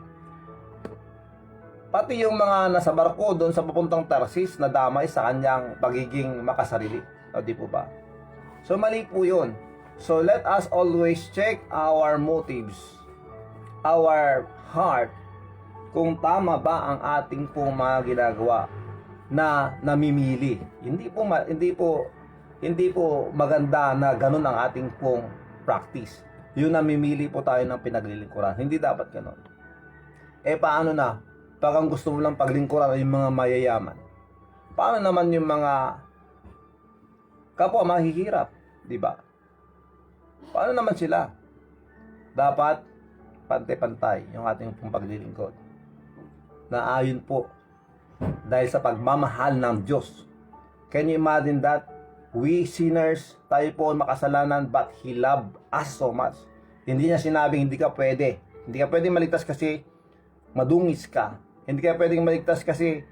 Pati yung mga nasa barko doon sa papuntang Tarsis nadamay sa kanyang pagiging makasarili. O di po ba? So mali po yun. So let us always check our motives, our heart, kung tama ba ang ating pong mga ginagawa na namimili. Hindi po maganda na ganun ang ating pong practice. Yung namimili po tayo ng pinaglilingkuran. Hindi dapat ganun. Paano na? Pag ang gusto mo lang paglingkuran ay yung mga mayayaman. Paano naman yung mga kapwa mahihirap? Diba? Paano naman sila? Dapat pantay-pantay yung ating pong paglilingkod. Na ayon po dahil sa pagmamahal ng Diyos. Can you imagine that? We sinners, tayo po makasalanan, but He loved us so much. Hindi niya sinabing hindi ka pwede. Hindi ka pwedeng maligtas kasi madungis ka. Hindi ka pwedeng maligtas kasi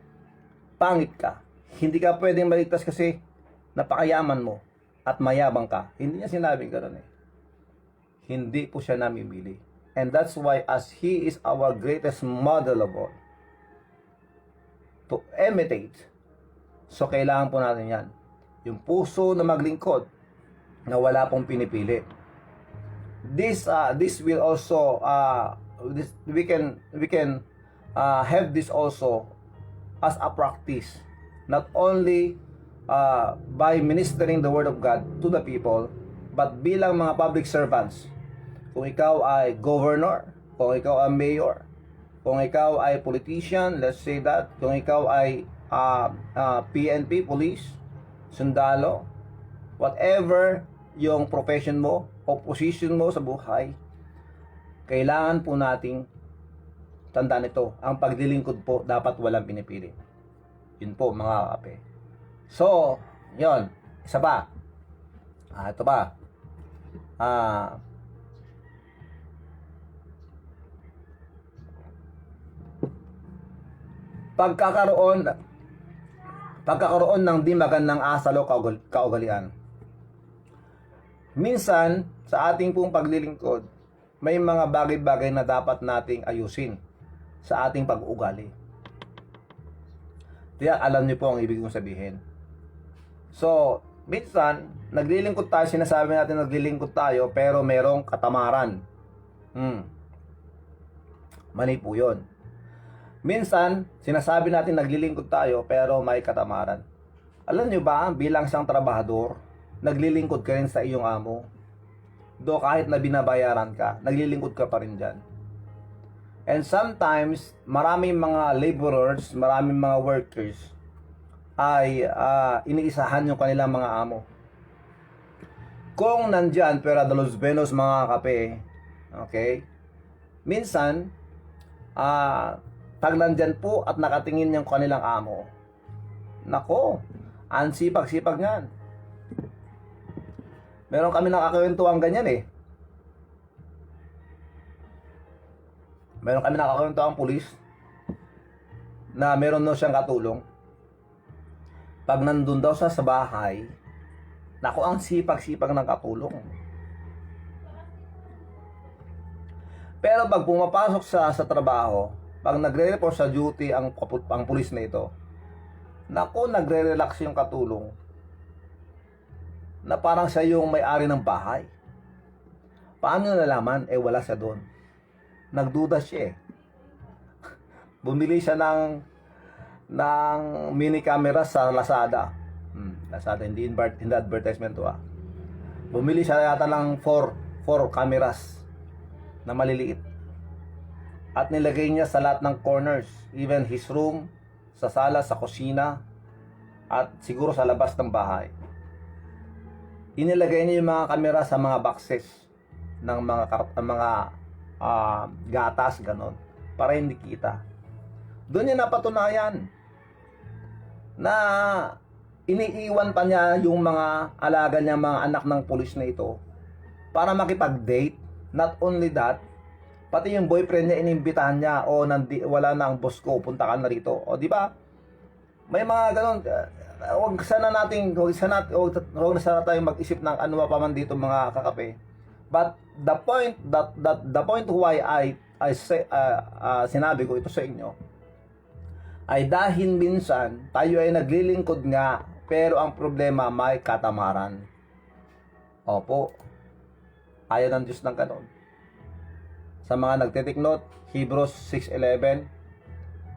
pangit ka. Hindi ka pwedeng maligtas kasi napakayaman mo at mayabang ka. Hindi niya sinabing gano'n eh. Hindi po siya namimili. And that's why as He is our greatest model of all, to imitate. So kailangan po natin yan. Yung puso na maglingkod na wala pong pinipili. This will also we can have this also as a practice, not only by ministering the word of God to the people, but bilang mga public servants. Kung ikaw ay governor, kung ikaw ay mayor, kung ikaw ay politician, let's say that, kung ikaw ay PNP, police, sundalo, whatever yung profession mo o position mo sa buhay, kailangan po nating tandaan ito. Ang paglilingkod po dapat walang pinipili. Yun po mga kape. So, yon, isa pa. Ito pa. Pagkakaroon ng di magandang asal o kaugalian. Minsan, sa ating pong paglilingkod, may mga bagay-bagay na dapat nating ayusin sa ating pag-uugali. Kaya alam niyo po ang ibig kong sabihin. So, minsan, naglilingkod tayo, sinasabi natin naglilingkod tayo, pero merong katamaran. Mali po yun. Minsan, sinasabi natin naglilingkod tayo pero may katamaran. Alam nyo ba, bilang isang trabahador, naglilingkod ka rin sa iyong amo. Do kahit na binabayaran ka, naglilingkod ka pa rin dyan. And sometimes, maraming mga laborers, maraming mga workers ay iniisahan yung kanilang mga amo. Kung nandyan, pera de los buenos mga kape, okay? Minsan, pag nandyan po at nakatingin yung kanilang amo, nako, ang sipag-sipag yan. Meron kami nakakwentuhan ganyan eh. Meron kami nakakwentuhan pulis na meron daw siyang katulong. Pag nandun daw sa bahay, nako, ang sipag-sipag ng katulong. Pero pag pumapasok sa trabaho, pag nagre-report sa duty ang pulis na ito, nako, nagre-relax yung katulong. Na parang siya yung may-ari ng bahay. Paano nalaman? Eh, wala siya doon. Nagduda siya eh. Bumili siya ng mini camera sa Lazada. Lazada, hindi advertisement to ah. Bumili siya yata ng 4 cameras na maliliit. At nilagay niya sa lahat ng corners. Even his room, sa sala, sa kusina, at siguro sa labas ng bahay. Inilagay niya yung mga kamera sa mga boxes ng mga gatas, ganon, para hindi kita. Doon niya napatunayan na iniiwan pa niya yung mga alaga niya, mga anak ng pulis na ito para makipag-date. Not only that, pati yung boyfriend niya inimbitahan niya, o wala na ang boss ko, punta ka na rito. O di ba? May mga ganon. Huwag na sana tayong mag-isip ng ano pa man dito mga kakape. But the point why I say, sinabi ko ito sa inyo ay dahil minsan tayo ay naglilingkod nga, pero ang problema may katamaran. Opo, ayaw ng Diyos ng ganon. Sa mga nagte-take note, Hebrews 6:11,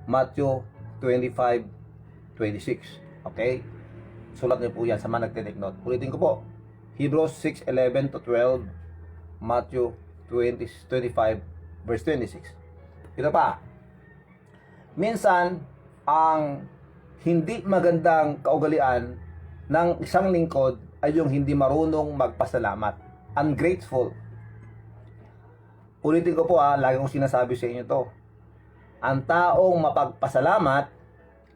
Matthew 25:26. Okay? Sulat niyo po yan sa mga nagte-take note. Ulitin ko po. Hebrews 6:11 to 12, Matthew 25 verse 26. Ito pa. Minsan, ang hindi magandang kaugalian ng isang lingkod ay yung hindi marunong magpasalamat. Ungrateful. Ulitin ko po lagi kong sinasabi sa inyo to. Ang taong mapagpasalamat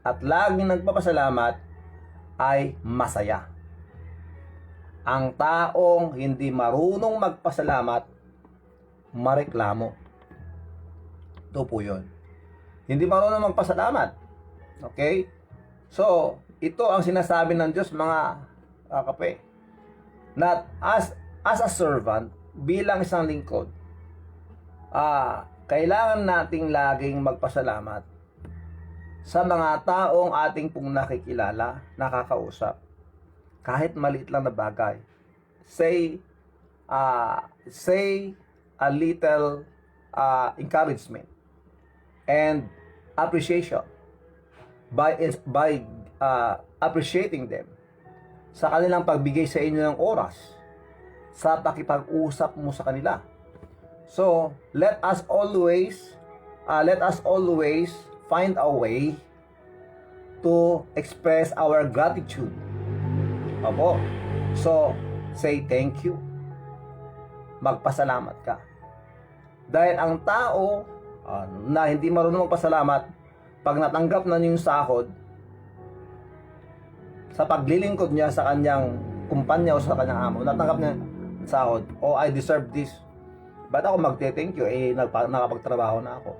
at laging nagpapasalamat ay masaya. Ang taong hindi marunong magpasalamat, mareklamo. Ito po yun. Hindi marunong magpasalamat. Okay? So, ito ang sinasabi ng Diyos, mga kape. Not as a servant, bilang isang lingkod, kailangan nating laging magpasalamat sa mga taong ating pong nakikilala, nakakausap. Kahit maliit lang na bagay. Say a little encouragement and appreciation by appreciating them sa kanilang pagbigay sa inyo ng oras, sa pakipag-usap mo sa kanila. So, let us always find a way to express our gratitude. Opo. So, say thank you. Magpasalamat ka. Dahil ang tao na hindi marunong magpasalamat, pag natanggap na niya yung sahod, sa paglilingkod niya sa kanyang kumpanya o sa kanyang amo, natanggap niya yung sahod, oh, I deserve this. Ba't ako magte-thank you? Nakapagtrabaho na ako.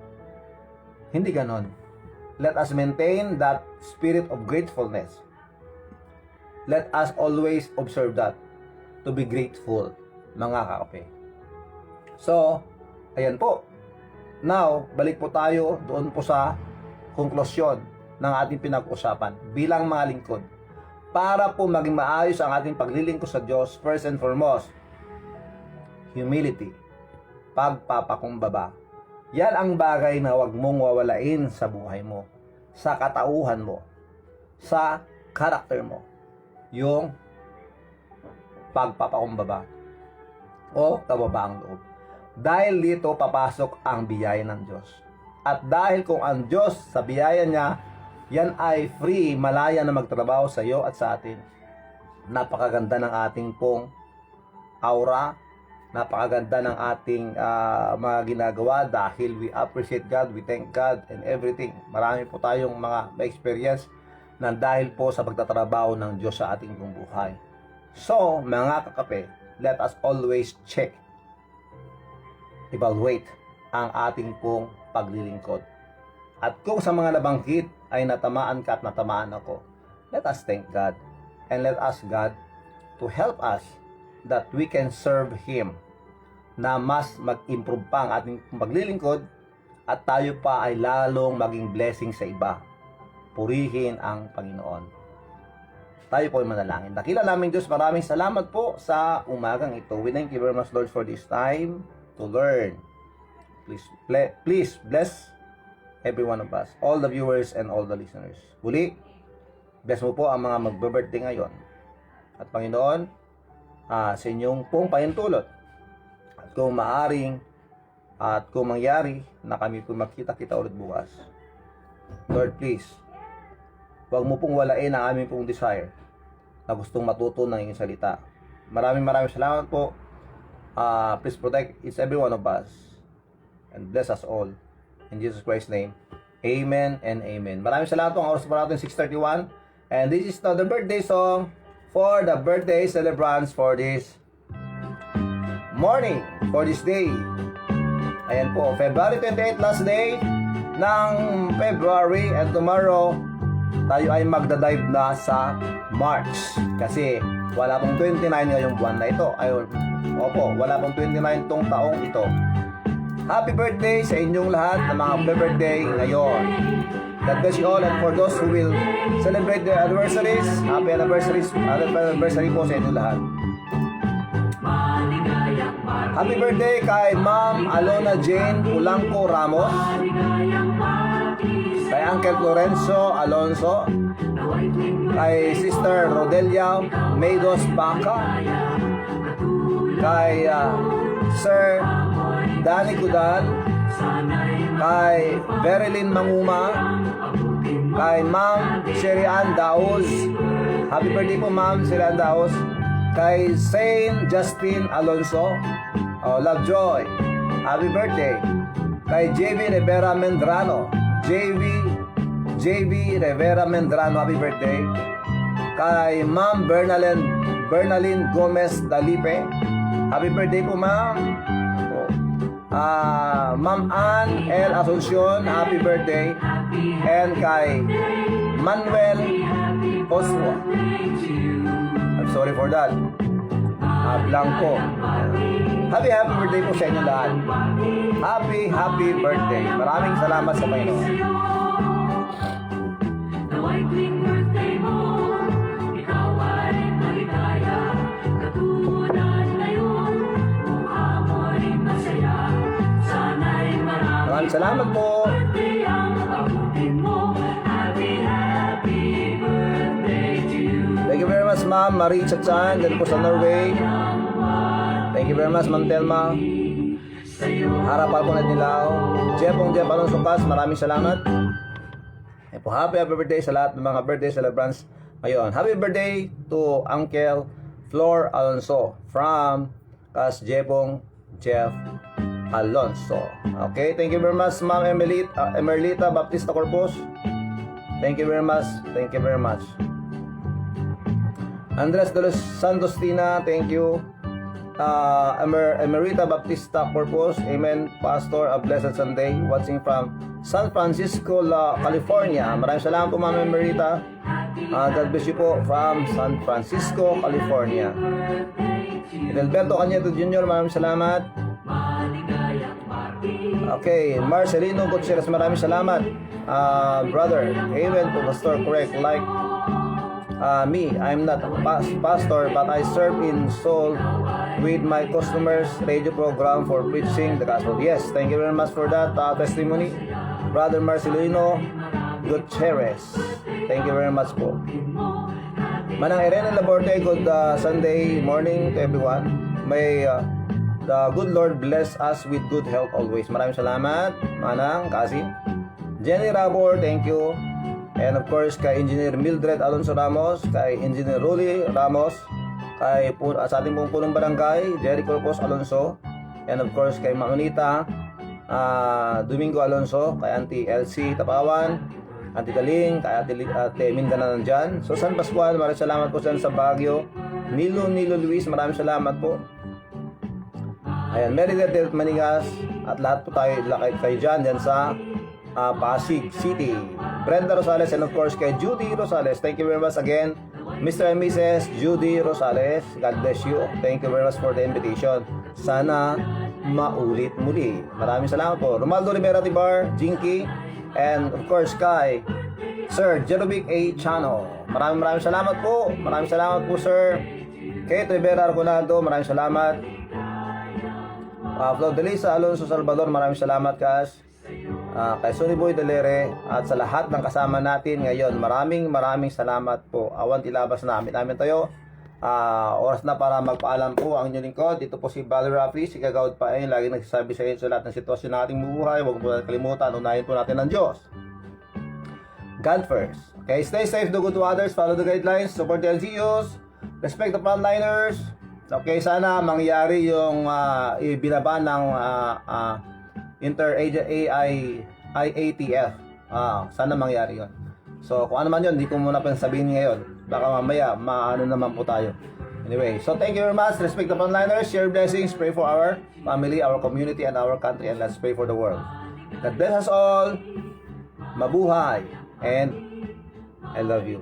Hindi ganon. Let us maintain that spirit of gratefulness. Let us always observe that. To be grateful, mga kakape. So, ayan po. Now, balik po tayo doon po sa konklusyon ng ating pinag-usapan bilang mga lingkod. Para po maging maayos ang ating paglilingkod sa Diyos, first and foremost, humility. Pagpapakumbaba. Yan ang bagay na huwag mong wawalain sa buhay mo, sa katauhan mo, sa karakter mo. Yung pagpapakumbaba o kababaang loob. Dahil dito papasok ang biyaya ng Diyos. At dahil kung ang Diyos sa biyaya niya, yan ay free, malaya na magtrabaho sa iyo at sa atin. Napakaganda ng ating pong aura, napakaganda ng ating mga ginagawa dahil we appreciate God, we thank God and everything. Marami po tayong mga experience na dahil po sa pagtatrabaho ng Diyos sa ating pong buhay. So, mga kakape, let us always check, evaluate ang ating pong paglilingkod. At kung sa mga nabanggit ay natamaan ka at natamaan ako, let us thank God and let us God to help us that we can serve Him, na mas mag-improve pa ang ating paglilingkod at tayo pa ay lalong maging blessing sa iba. Purihin ang Panginoon. Tayo po ay manalangin. Dakila namin Diyos, maraming salamat po sa umagang ito. We thank you very much, Lord, for this time to learn. Please bless every one of us, all the viewers and all the listeners. Muli, bless mo po ang mga magbe-birthday ngayon. At Panginoon, sa inyong pong pahintulot, at kung maaring at kung mangyari na kami po magkita-kita ulit bukas, Lord, please, huwag mo pong walain ang aming pong desire na gustong matuto ng iyong salita. Maraming salamat po. Please protect each every one of us and bless us all. In Jesus Christ's name, amen and amen. Maraming salamat po. Ang oras po natin 6:31. And this is the birthday song for the birthday celebrants for this morning, for this day. Ayan po, February 28, last day ng February, and tomorrow tayo ay magdadive na sa March. Kasi wala pong 29 ngayong buwan na ito. Ayun, opo, wala pong 29 tong taong ito. Happy birthday sa inyong lahat na mga birthday ngayon. God bless you all, and for those who will celebrate their anniversaries, happy anniversary po sa inyong lahat. Happy birthday kay Ma'am Alona Jane Ulangco Ramos, kay Uncle Lorenzo Alonso, kay Sister Rodelia Meidos Baca, kay Sir Danny Cudan, kay Verilyn Manguma, kay Ma'am Sherry Ann Daos. Happy birthday po Ma'am Sherry Ann Daos. Kay Saint Justin Alonso, Lovejoy, happy birthday. Kay JB Rivera Mendrano, JB Rivera Mendrano, happy birthday. Kay Ma'am Bernalyn Gomez Dalipe, happy birthday po Ma'am. Ma'am Ann L. Asuncion, happy birthday. And kay Manuel Oswa, I'm sorry for that, Blanco, happy birthday po sa inyo lahat. Happy birthday. Maraming salamat sa Panginoon. Maraming salamat po. Thank you very much Ma'am Marie Chachan, dito po sa Norway. Thank you very much Ma'am Telma. Harapan po na Dilaw. Jeff Alonso Paz, maraming salamat. E po, happy birthday sa lahat ng mga birthday celebrants ngayon. Happy birthday to Uncle Flor Alonso from Kas Jeff Alonso. Okay, thank you very much Ma'am Emerlita Baptista Corpus. Thank you very much. Thank you very much. Andres de los Santos Tina, thank you. Emerita Baptista Corpus, amen. Pastor, a blessed Sunday. Watching from San Francisco, California. Maraming salamat po Ma'am Emerita. God bless you po from San Francisco, California. Edelberto Cañedo Jr., maraming salamat. Okay, Marcelino Gutierrez, maraming salamat. Brother, amen po Pastor, correct. Like me, I'm not a pastor, but I serve in Seoul with my customers radio program for preaching the gospel. Yes, thank you very much for that testimony, Brother Marcelino Gutierrez. Thank you very much po. Manang Irene Laborte, good Sunday morning to everyone. May the good Lord bless us with good health always. Maraming salamat, Manang Kasim. Jenny Rabor, thank you. And of course, kay Engineer Mildred Alonso Ramos, kay Engineer Rolly Ramos, kay sa ating punong barangay, Jerry Corpus Alonso, and of course, kay Maunita Domingo Alonso, kay Auntie LC Tapawan, Auntie Daling, kay Ate Minda na nandyan. So, San Pascual, maraming salamat po sa Baguio. Nilo Luis, maraming salamat po. Ayan, Meredith Manigas, at lahat po kayo dyan sa Pasig City. Brenda Rosales, and of course kay Judy Rosales. Thank you very much again, Mr. and Mrs. Judy Rosales. God bless you. Thank you very much for the invitation. Sana maulit muli. Maraming salamat po. Romaldo Rivera Tibar, Jinky, and of course kay Sir Jerovic A. Chano. Maraming salamat po. Maraming salamat po, Sir. Kay Rivera Arconado, maraming salamat. Flo Delisa Alonso Salvador, maraming salamat, Kas. Kay Sonny Boy Delere, at sa lahat ng kasama natin ngayon, maraming salamat po. Awan tilabas namin tayo. Oras na para magpaalam po ang inyong lingkod. Dito po si Brother Rafi, si Kagawad Paeng, lagi nagsasabi sa inyo sa lahat ng sitwasyon nating buhay. Huwag po natin kalimutan, unahin po natin ang Diyos. God first. Okay, stay safe, do good to others, follow the guidelines, support the LGUs, respect the frontliners. Okay, sana mangyari yung ibinaba ng IATF. Sana mangyari yun. So, kung ano man yun, hindi ko muna pang sabihin ngayon. Baka mamaya, maano naman po tayo. Anyway, so thank you very much. Respect the frontliners, share blessings, pray for our family, our community, and our country, and let's pray for the world. God bless us all. Mabuhay. And I love you.